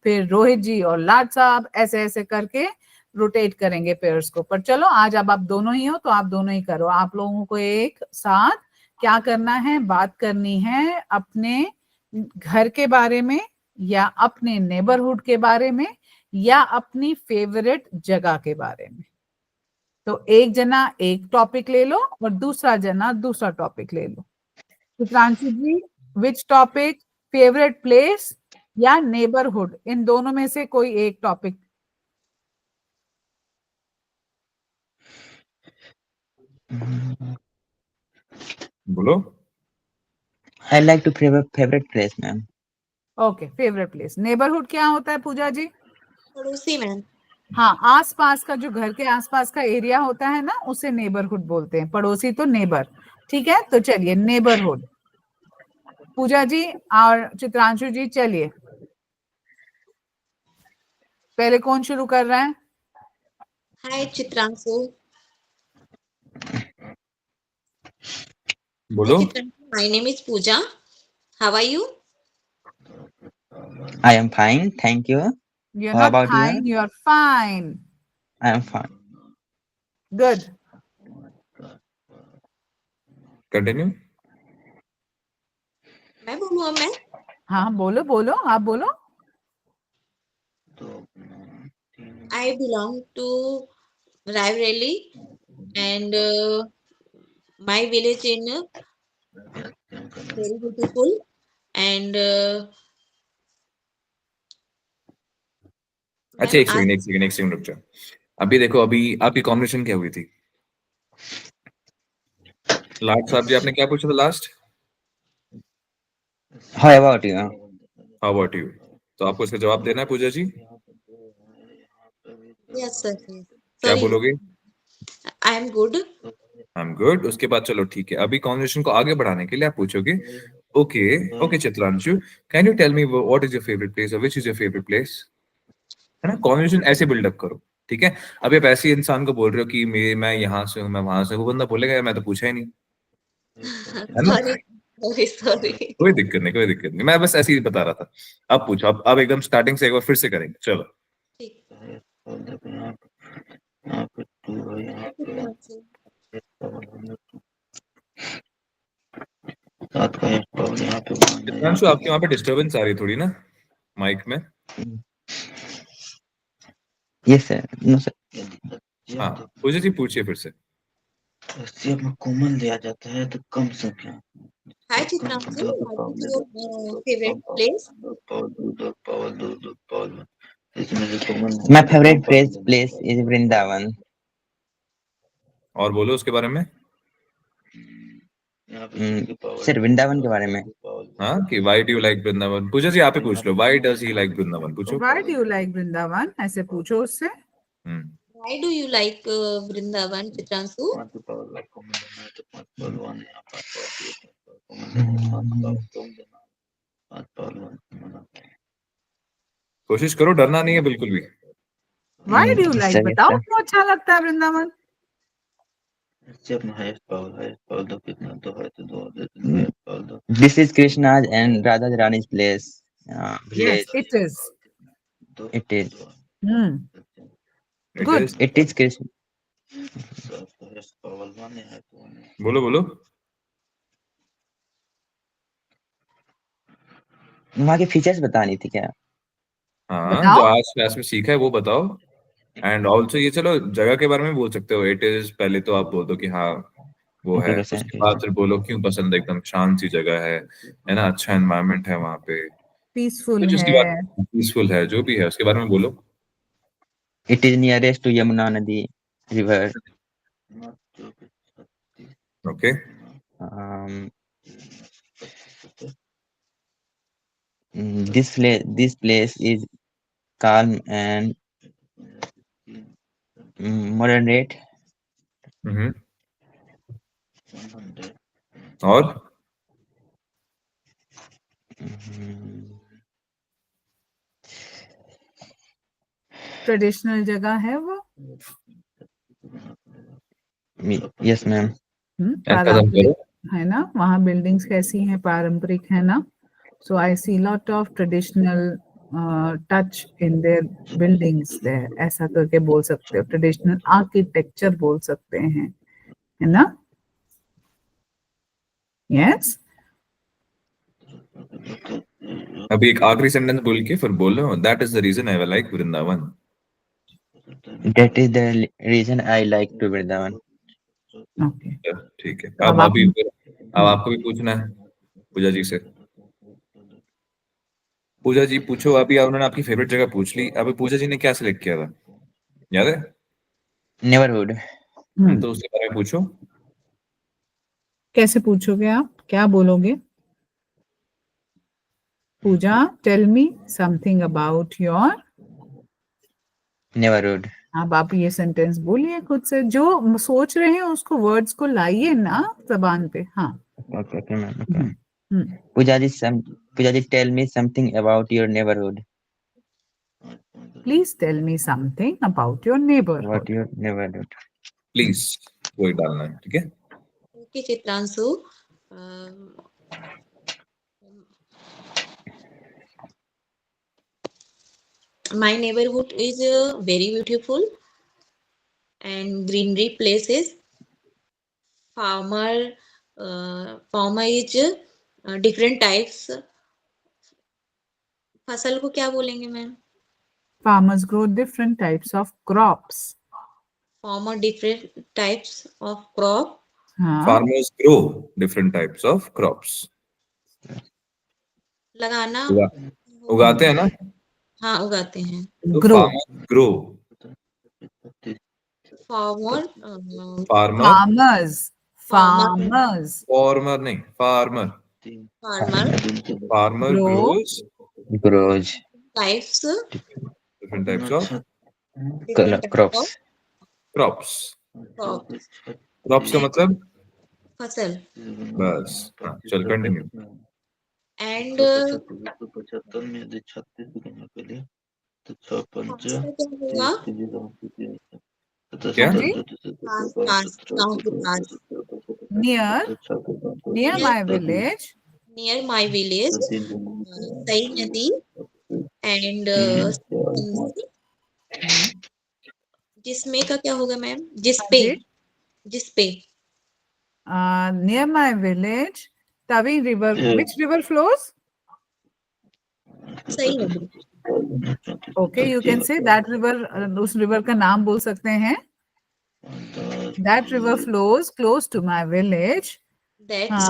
फिर रोहित जी और लाड साहब, ऐसे ऐसे करके रोटेट करेंगे पेयर्स को। पर चलो आज अब आप दोनों ही हो तो आप दोनों ही करो। आप लोगों को एक साथ क्या करना है, बात करनी है अपने घर के बारे में, या अपने नेबरहुड के बारे में, या अपनी फेवरेट जगह के बारे में। तो एक जना एक टॉपिक ले लो और दूसरा जना दूसरा टॉपिक ले लो। चित्रांशु जी, विच टॉपिक, फेवरेट प्लेस या नेबरहुड, इन दोनों में से कोई एक टॉपिक।
बोलो।
I like to favorite place, ma'am.
Okay, favourite place. Neighbourhood क्या होता है पूजा जी?
पड़ोसी मैम।
हाँ, आसपास का, जो घर के आसपास का एरिया होता है ना, उसे नेबरहुड बोलते हैं। पड़ोसी तो नेबर, ठीक है? तो चलिए नेबरहुड। पूजा जी और चित्रांशु जी, चलिए पहले कौन शुरू कर रहा है?
हाय चित्रांशु।
बोलो।
Hi Chitranshu, my name is Pooja. How are you?
I am fine, thank you।
You're
How
not
about you?
fine, you're fine.
I am fine।
Good.
Continue.
मैं बोलूँ अब मैं?
हाँ बोलो बोलो, आप बोलो।
I belong to Raebareli and my village in very beautiful and
अच्छा
मैम
एक सेकंड रुक जाओ। अभी देखो, अभी आपकी कॉम्बिनेशन क्या हुई थी? लाड साहब जी, आपने क्या पूछा था last?
How about you?
How about you? तो आपको इसका जवाब देना है पूजा जी।
yes sir,
क्या
sorry
बोलोगे?
I am good।
I am good. उसके बाद चलो ठीक है, अभी कॉन्वर्सेशन को आगे बढ़ाने के लिए आप पूछोगे, okay okay Chitranshu, can you tell me what is your favourite place और which is your favourite place, है ना? कॉन्वर्सेशन ऐसे बिल्डअप करो, ठीक है? अभी आप ऐसे इंसान को बोल रहे हो कि मैं यहाँ से हूँ, मैं वहां से हूँ, वो बंदा बोलेगा यार मैं तो पूछा ही नहीं, है ना?
सॉरी
कोई दिक्कत नहीं, कोई दिक्कत नहीं, मैं बस ऐसे ही बता रहा था। अब पूछो, अब एकदम स्टार्टिंग से एक बार फिर से करेंगे, चलो। चित्रांशु, आपके वहाँ पे डिस्टरबेंस आ रही है थोड़ी ना माइक में।
Yes sir, no sir।
हाँ पूजा जी पूछिए फिर से।
सेब में कॉमन लिया जाता है तो कम संख्या।
Hi Chitranshu, what is your favorite place?
इसमें जो common
My favorite place is Vrindavan.
और बोलो उसके बारे में।
सर वृंदावन के बारे में।
हाँ, कि why do you like Vrindavan? पूजा जी आप ही पूछ लो, why does he like Vrindavan? पूछो।
Why do you like Vrindavan, ऐसे पूछो उससे।
Why do you like Vrindavan, Chitranshu?
कोशिश करो, डरना नहीं है बिल्कुल भी।
Why do you like,
sir,
बताओ
सर।
क्यों अच्छा लगता है Vrindavan?
This is Krishna's and Radha Rani's place।
Yes,
village।
it is.
It is।
Good.
It is Krishna।
बोलो बोलो।
वहाँ के फीचर्स बतानी थी क्या?
हाँ,
बताओ।
जो आज क्लास में सीखा है वो बताओ। एंड ऑल्सो ये चलो जगह के बारे में बोल सकते हो, इट इज, पहले तो आप बोल दो कि हाँ वो है, उसके बाद फिर बोलो क्यों पसंद है, एकदम शांत सी जगह है ना, अच्छा एनवायरनमेंट है वहाँ पे,
पीसफुल
जिसके
है।
बाद पीसफुल है, जो भी है उसके बारे में बोलो।
It is nearest to Yamuna Nadi river।
Okay,
Um, this place is calm and moderate.
हम्म। और
ट्रेडिशनल जगह है वो।
Yes ma'am.
खत्म
पारंपरिक
करो।
है ना, वहाँ बिल्डिंग्स कैसी हैं, पारंपरिक है ना। So I see lot of traditional touch in there buildings there, ऐसा करके बोल सकते हो, ट्रेडिशनल आर्किटेक्चर बोल सकते हैं, है ना। यस।
अभी एक आखिरी सेंटेंस बोल के फिर बोलो, that is the reason I like Vrindavan.
That is the reason I like to Vrindavan.
ओके।
ठीक है।
अब
अब
आप-
अभी अब आपको भी पूछना है पूजा जी से। पूजा जी पूछो। अभी उन्होंने आपकी फेवरेट जगह पूछ ली, अभी पूजा जी ने क्या सिलेक्ट किया था याद है?
Neighborhood.
तो उसके बारे में पूछो।
कैसे पूछोगे आप, क्या बोलोगे? Pooja, tell me something about your.
Neighborhood.
अब आप ये सेंटेंस बोलिए खुद से, जो सोच रहे हैं उसको, वर्ड्स को लाइए ना जबान पे। हाँ।
Okay, ma'am. Okay. Pujaji, tell me something about your neighborhood.
Please tell me something about your neighbourhood.
About your neighborhood.
Please वही डालना है, ठीक है।
Okay, Chitransu. My neighborhood is very beautiful and greenery places. Farmer is different types. फसल को क्या बोलेंगे ma'am?
Farmers grow different types of crops.
Farmer different types of crop.
हाँ।
Farmers grow different types of crops.
लगाना
उगाते हैं ना?
हाँ उगाते हैं।
तो
Grow.
farmers grow.
Farmer
Farmers.
Farmer नहीं, farmer. Farmer
Grow.
Grows
types
different types of
crops.
Crops का मतलब
फसल।
बस। हाँ, चल कंटिन्यू।
And
क्या?
Near my village.
Near my village, Sai Nadi and जिसमें का क्या होगा मैम? जिसपे
Near my village, Tavi river. Which river flows?
सही नदी।
Okay, you can say that river. उस river का नाम बोल सकते हैं। That river flows close to my village.
That's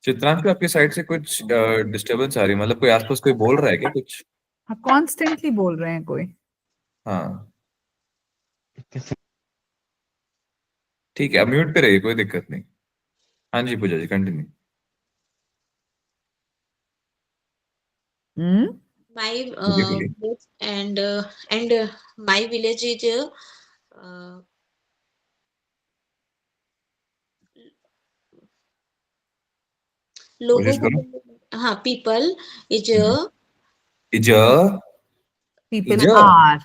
Chitransh, आपकी साइड से कुछ डिस्टरबेंस आ रही है, मतलब कोई आसपास कोई बोल रहा है क्या कुछ?
हाँ, कॉन्स्टेंटली बोल रहे हैं कोई।
हाँ ठीक है, अब म्यूट पे रहिए, कोई दिक्कत नहीं। हाँ जी पूजा जी continue.
my village and my village is लोगों को हाँ people is
people are,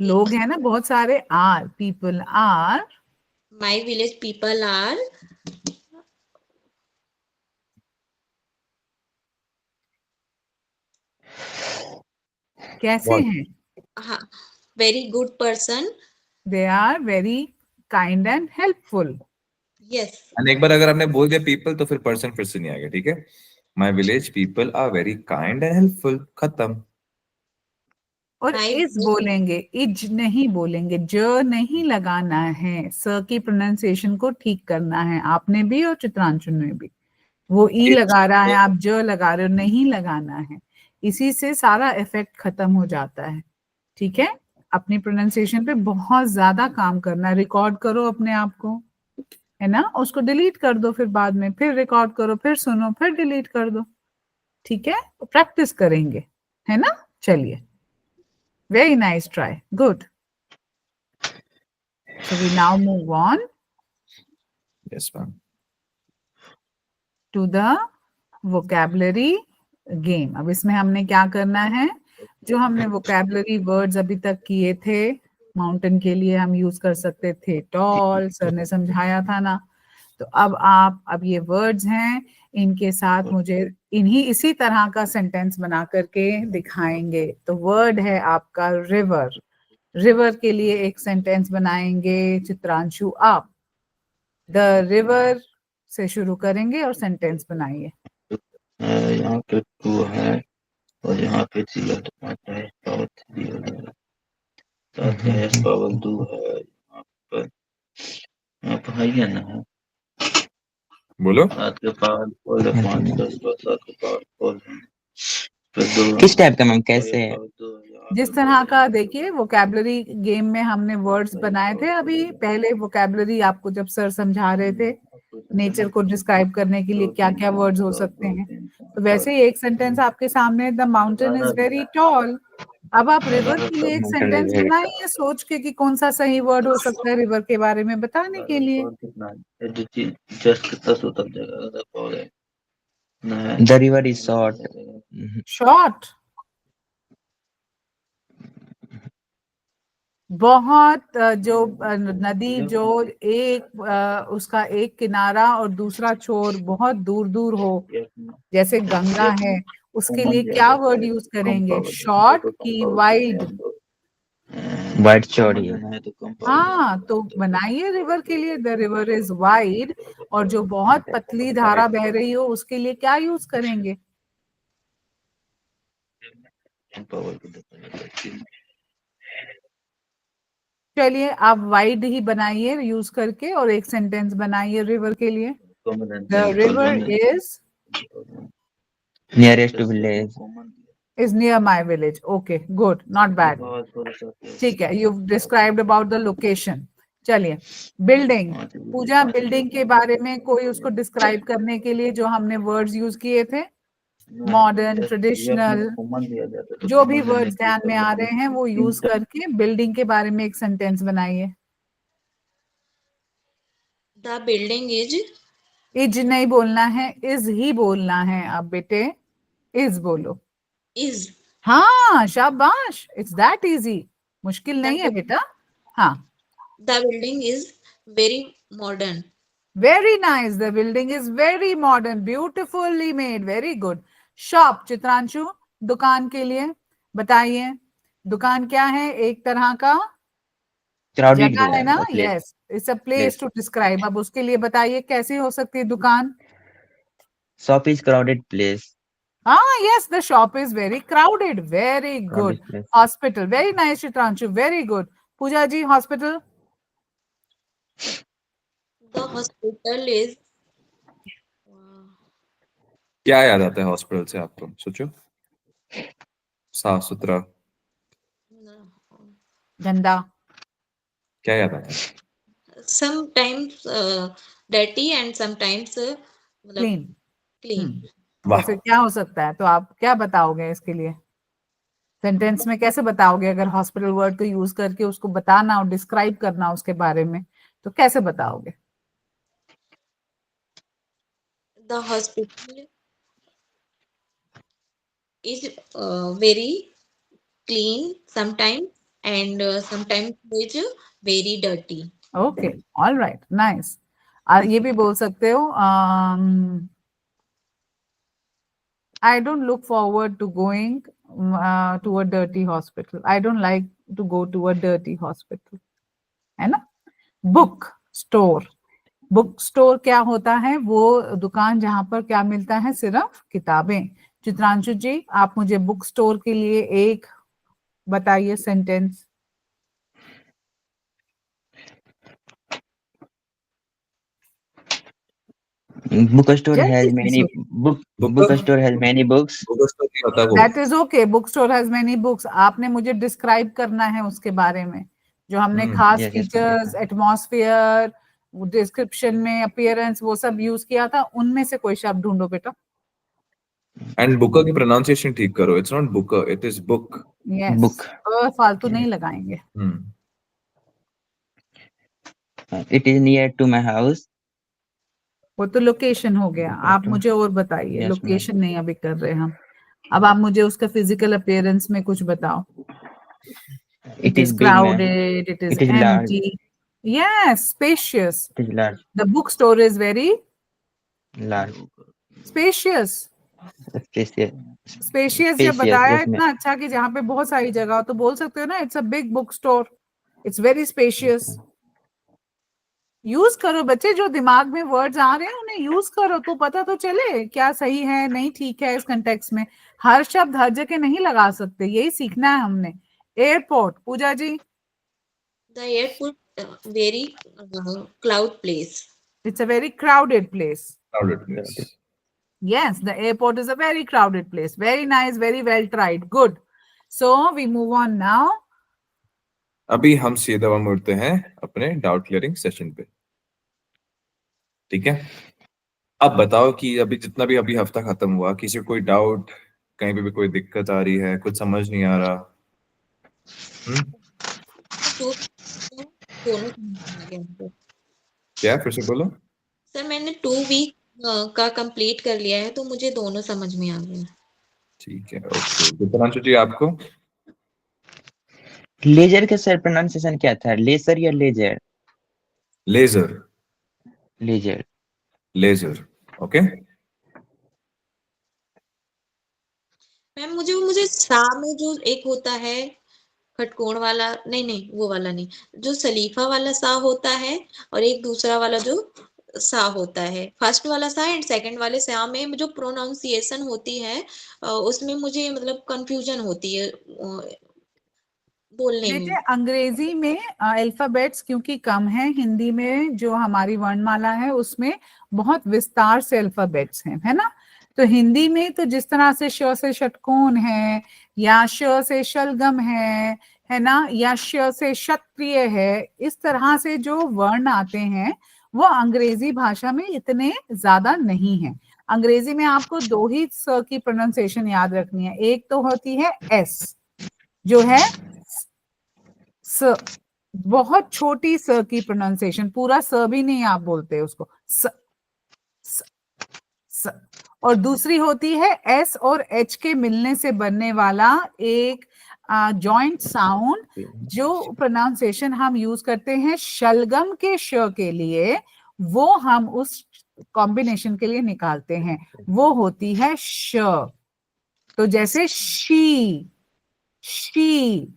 लोग हैं ना बहुत सारे, are, people are,
my village people are
कैसे हैं?
हाँ very good person.
They are very kind and helpful.
Yes.
और एक बार अगर आपने बोल दिया पीपल तो फिर पर्सन फिर से नहीं आएगा, ठीक है। My village people are very kind and helpful, खत्म।
और इज बोलेंगे, इज नहीं बोलेंगे, ज नहीं लगाना है, स की प्रोनाउंसिएशन को ठीक करना है, आपने भी और चित्रांशु ने भी। वो ई लगा रहा है, आप ज लगा रहे हो, नहीं लगाना है। इसी से सारा इफेक्ट खत्म हो जाता है। ठीक है, अपनी प्रोनाउंसिएशन पे बहुत ज्यादा काम करना, रिकॉर्ड करो अपने आप को, है ना, उसको डिलीट कर दो, फिर बाद में फिर रिकॉर्ड करो, फिर सुनो, फिर डिलीट कर दो। ठीक है, प्रैक्टिस करेंगे, है ना। चलिए, very nice try, good. So we now move on
Yes, ma'am.
to the vocabulary game. अब इसमें हमने क्या करना है, जो हमने vocabulary words अभी तक किए थे, माउंटेन के लिए हम यूज कर सकते थे टॉल, सर ने समझाया था ना। तो अब ये वर्ड्स हैं, इनके साथ मुझे इसी तरह का सेंटेंस बना करके दिखाएंगे। तो वर्ड है आपका रिवर। रिवर के लिए एक सेंटेंस बनाएंगे चित्रांशु आप। द रिवर से शुरू करेंगे और सेंटेंस बनाइए।
यहाँ पे टू है और यहाँ पे जीरो टमाटर है, पावर थ्री है, साथ में पावर दो है, यहाँ पर है ना है,
बोलो।
सात के पावर फोर है, 5 10 7 के पावर 4 है, फिर दो
किस टाइप का मैम, कैसे है?
जिस तरह का देखिए, वोकैबुलरी गेम में हमने वर्ड्स बनाए थे अभी पहले। वोकैबुलरी आपको जब सर समझा रहे थे नेचर को डिस्क्राइब करने के लिए क्या क्या वर्ड्स हो सकते हैं, तो वैसे ही एक सेंटेंस आपके सामने, the mountain is very tall. अब आप रिवर के लिए एक सेंटेंस बनाइए सोच के कि कौन सा सही वर्ड हो सकता है रिवर के बारे में बताने के लिए।
जस्ट कितना सूतक जगह पावर है,
the river is short.
Short, बहुत जो नदी जो एक उसका एक किनारा और दूसरा छोर बहुत दूर दूर हो, जैसे गंगा है, उसके लिए क्या वर्ड यूज करेंगे? शॉर्ट की वाइड?
वाइड चौड़ी है।
हाँ, तो बनाइए रिवर के लिए, द रिवर इज वाइड। और जो बहुत पतली धारा बह रही हो उसके लिए क्या यूज करेंगे? चलिए आप वाइड ही बनाइए यूज करके और एक सेंटेंस बनाइए रिवर के लिए। The river is
nearest village
is near my village. Okay, good, not bad. ठीक है, you've described about the location. चलिए, बिल्डिंग। पूजा, बिल्डिंग के बारे में कोई उसको डिस्क्राइब करने के लिए जो हमने वर्ड्स यूज किए थे, मॉडर्न, ट्रेडिशनल, जो भी वर्ड्स ध्यान में आ रहे हैं वो यूज करके बिल्डिंग के बारे में एक सेंटेंस बनाइए।
The building is
इज नहीं बोलना है, इज ही बोलना है। अब बेटे इज बोलो। हाँ, शाबाश, इट्स दैट इजी, मुश्किल नहीं है बेटा। हाँ,
the building is very modern.
Very nice, the building is very modern, beautifully made, very good. Shop, Chitranshu, दुकान के लिए बताइए। दुकान क्या है? एक तरह का जगह है ना। Yes, it's a place to describe. अब उसके लिए बताइए कैसी हो सकती है दुकान?
Shop is crowded place.
Yes, the shop is very crowded. Very good. Hospital, very nice, Chitranshu, very good. Pooja ji, hospital?
The hospital is
क्या याद आता है हॉस्पिटल से आपको? सोचो। साफ सुथरा,
गंदा,
क्या याद आता है? Sometimes dirty and sometimes
clean.
वाह,
तो फिर क्या हो सकता है? तो आप क्या बताओगे इसके लिए? सेंटेंस में कैसे बताओगे? अगर हॉस्पिटल वर्ड को यूज करके उसको बताना और डिस्क्राइब करना उसके बारे में, तो कैसे बताओगे?
the hospital is very clean sometimes and sometimes is very dirty.
Okay, all right, nice. ये भी बोल सकते हो, I don't look forward to going to a dirty hospital. I don't like to go to a dirty hospital. है ना? Book store, book store क्या होता है? वो दुकान जहां पर क्या मिलता है? सिर्फ किताबें। चित्रांशु जी, आप मुझे बुक स्टोर के लिए एक बताइए sentence.
Bookstore
Just
has
this
many
is
bookstore has many books.
That is okay. Bookstore has many books. आपने मुझे डिस्क्राइब करना है उसके बारे में, जो हमने खास
yes, yes,
features, atmosphere, description में, अपीयरेंस, वो सब यूज किया था, उनमें से कोई शब्द ढूंढो बेटा.
एंड बुका की प्रोनाउंसिएशन ठीक करो. इट्स नॉट बुका, it is book.
Yes.
Book.
फालतू नहीं लगाएंगे.
It is near to my house.
वो तो लोकेशन हो गया. आप मुझे और बताइए.
Yes,
लोकेशन नहीं अभी कर रहे हम. अब आप मुझे उसका फिजिकल अपीयरेंस में कुछ बताओ. It is
big, ma'am.
crowded. It is
It is large.
empty. Yes, spacious.
It is large.
The bookstore is very
Large.
spacious.
Spacious.
Spacious जब बताया इतना अच्छा कि जहाँ पे बहुत सारी जगह हो तो बोल सकते हो ना, it's a big book store, it's very spacious. Use करो बच्चे, जो दिमाग में वर्ड्स आ रहे हैं उन्हें यूज करो, तो पता तो चले क्या सही है नहीं ठीक है. इस कंटेक्स्ट में हर शब्द हर जगह नहीं लगा सकते, यही सीखना है हमने. Airport, Pooja ji.
The airport very cloud place.
It's a very crowded place.
Crowded place.
Yes, the airport is a very crowded place. Very nice, very well tried. Good. So we move on now.
अभी हम सीधा मुड़ते हैं अपने doubt clearing session पे. ठीक है, अब बताओ कि अभी जितना भी अभी हफ्ता खत्म हुआ, किसी को कोई डाउट, कहीं पे भी कोई दिक्कत आ रही है, कुछ समझ नहीं आ रहा? क्या, फिर से बोलो.
सर मैंने 2 वीक का कंप्लीट कर लिया है, तो मुझे दोनों समझ में आ गए.
ठीक है, ओके. दिपांशु जी आपको?
लेजर का सर प्रोनाउंसिएशन क्या था, लेजर या ledger?
Ledger.
Ledger.
Ledger. Okay.
Ma'am मुझे सा में जो एक होता है खटकोण वाला, नहीं वो वाला नहीं, जो सलीफा वाला सा होता है, और एक दूसरा वाला जो सा होता है, फर्स्ट वाला सा एंड सेकंड वाले सा में जो प्रोनाउंसिएशन होती है उसमें मुझे मतलब कंफ्यूजन होती है बोलने में.
देखिए, अंग्रेजी में अल्फाबेट्स क्योंकि कम है, हिंदी में जो हमारी वर्णमाला है उसमें बहुत विस्तार से अल्फाबेट्स हैं, है ना. तो हिंदी में तो जिस तरह से श से षटकोण है, या श से शलगम है ना, या श से क्षत्रिय है, इस तरह से जो वर्ण आते हैं वो अंग्रेजी भाषा में इतने ज्यादा नहीं है. अंग्रेजी में आपको 2 ही स की प्रोनाउंसिएशन याद रखनी है. एक तो होती है एस, जो है स, बहुत छोटी स की प्रोनाउंसिएशन, पूरा स भी नहीं आप बोलते उसको, स, स, स. और दूसरी होती है एस और एच के मिलने से बनने वाला एक जॉइंट साउंड, जो प्रोनाउंसिएशन हम यूज करते हैं शलगम के श के लिए, वो हम उस कॉम्बिनेशन के लिए निकालते हैं, वो होती है श. तो जैसे शी,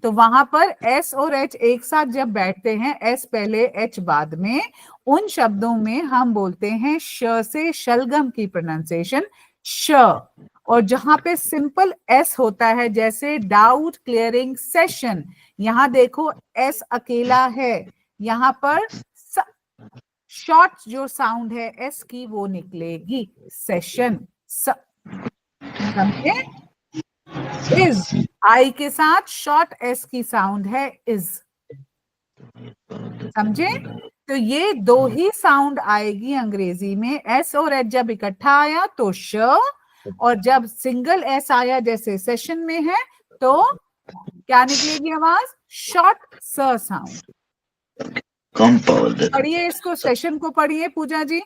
तो वहां पर एस और एच एक साथ जब बैठते हैं, एस पहले एच बाद में, उन शब्दों में हम बोलते हैं श से शलगम की प्रोनाउंसिएशन श. और जहां पे सिंपल एस होता है, जैसे डाउट क्लियरिंग सेशन, यहां देखो एस अकेला है, यहां पर शॉर्ट जो साउंड है एस की वो निकलेगी, सेशन. समझे? इज आई के साथ शॉर्ट एस की साउंड है इज. समझे? तो ये 2 ही साउंड आएगी अंग्रेजी में. एस और एच जब इकट्ठा आया तो श, और जब सिंगल एस आया जैसे सेशन में है तो क्या निकलेगी आवाज, शॉर्ट स साउंड. पढ़िए इसको, सेशन को पढ़िए Pooja ji.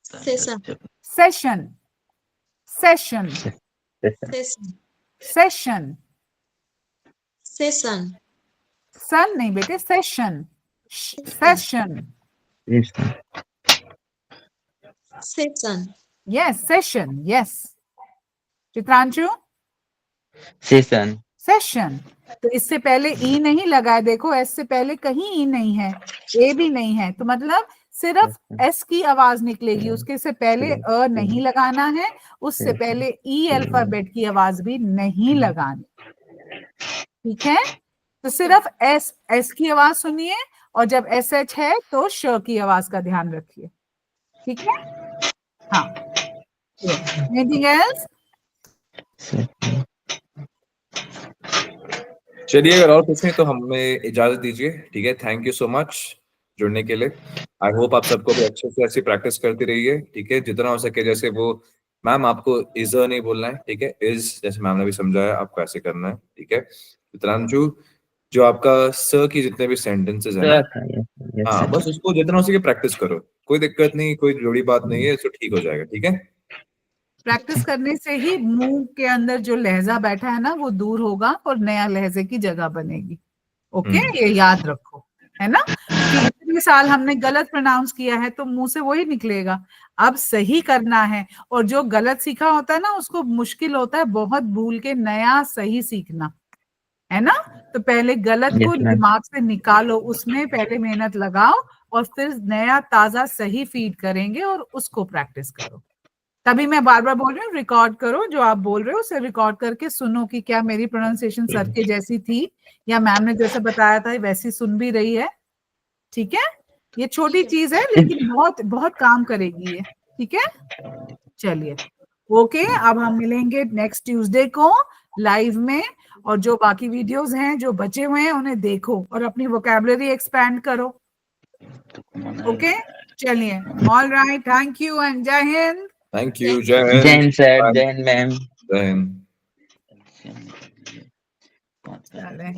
Session
session, session, session,
session,
son नहीं बेटे, session, session,
session.
Yes session, yes. Chitranshu?
Session.
Session. तो इससे पहले ई नहीं लगा है, देखो एस से पहले कहीं ई नहीं है, ए भी नहीं है, तो मतलब सिर्फ एस की आवाज निकलेगी, उसके से पहले अ नहीं लगाना है, उससे पहले ई अल्फाबेट की आवाज भी नहीं लगानी. ठीक है? तो सिर्फ एस की आवाज सुनिए, और जब एस एच है तो श की आवाज का ध्यान रखिए. ठीक है? हाँ, एनीथिंग एल्स?
चलिए, अगर और कुछ नहीं तो हमें इजाजत दीजिए, ठीक है। थैंक यू सो मच जुड़ने के लिए। आई होप आप सबको भी अच्छे से ऐसी प्रैक्टिस करती रहिए, ठीक है, जितना हो सके। जैसे वो मैम आपको इज नहीं बोलना है, ठीक है, इज जैसे मैम ने भी समझाया आपको ऐसे करना है, ठीक है। चित्रांशु, जो आपका स की जितने भी सेंटेंसेस है ना, हाँ, बस उसको जितना हो सके प्रैक्टिस करो। कोई दिक्कत नहीं, कोई जोड़ी बात नहीं है, तो ठीक हो जाएगा, ठीक है।
प्रैक्टिस करने से ही मुंह के अंदर जो लहजा बैठा है ना वो दूर होगा और नया लहजे की जगह बनेगी। ओके, ये याद रखो, है ना, कि इतने साल हमने गलत प्रोनाउंस किया है तो मुंह से वही निकलेगा। अब सही करना है, और जो गलत सीखा होता है ना उसको मुश्किल होता है बहुत भूल के नया सही सीखना, है ना। तो पहले गलत को दिमाग से निकालो, उसमें पहले मेहनत लगाओ, और फिर नया ताजा सही फीड करेंगे और उसको प्रैक्टिस करो। तभी मैं बार बार बोल रही हूँ, रिकॉर्ड करो, जो आप बोल रहे हो उसे रिकॉर्ड करके सुनो कि क्या मेरी प्रोनाउंसिएशन सर के जैसी थी, या मैम ने जैसे बताया था वैसी सुन भी रही है। ठीक है, ये छोटी चीज है लेकिन बहुत बहुत काम करेगी ये, ठीक है। चलिए, ओके, अब हम मिलेंगे नेक्स्ट ट्यूसडे को लाइव में, और जो बाकी वीडियोस हैं जो बचे हुए हैं उन्हें देखो और अपनी वोकैबुलरी एक्सपैंड करो। ओके, चलिए, all right, thank you and जय हिंद।
थैंक यू, जय हिंद
सर, जय हिंद मैम।
जय हिंद।
चले।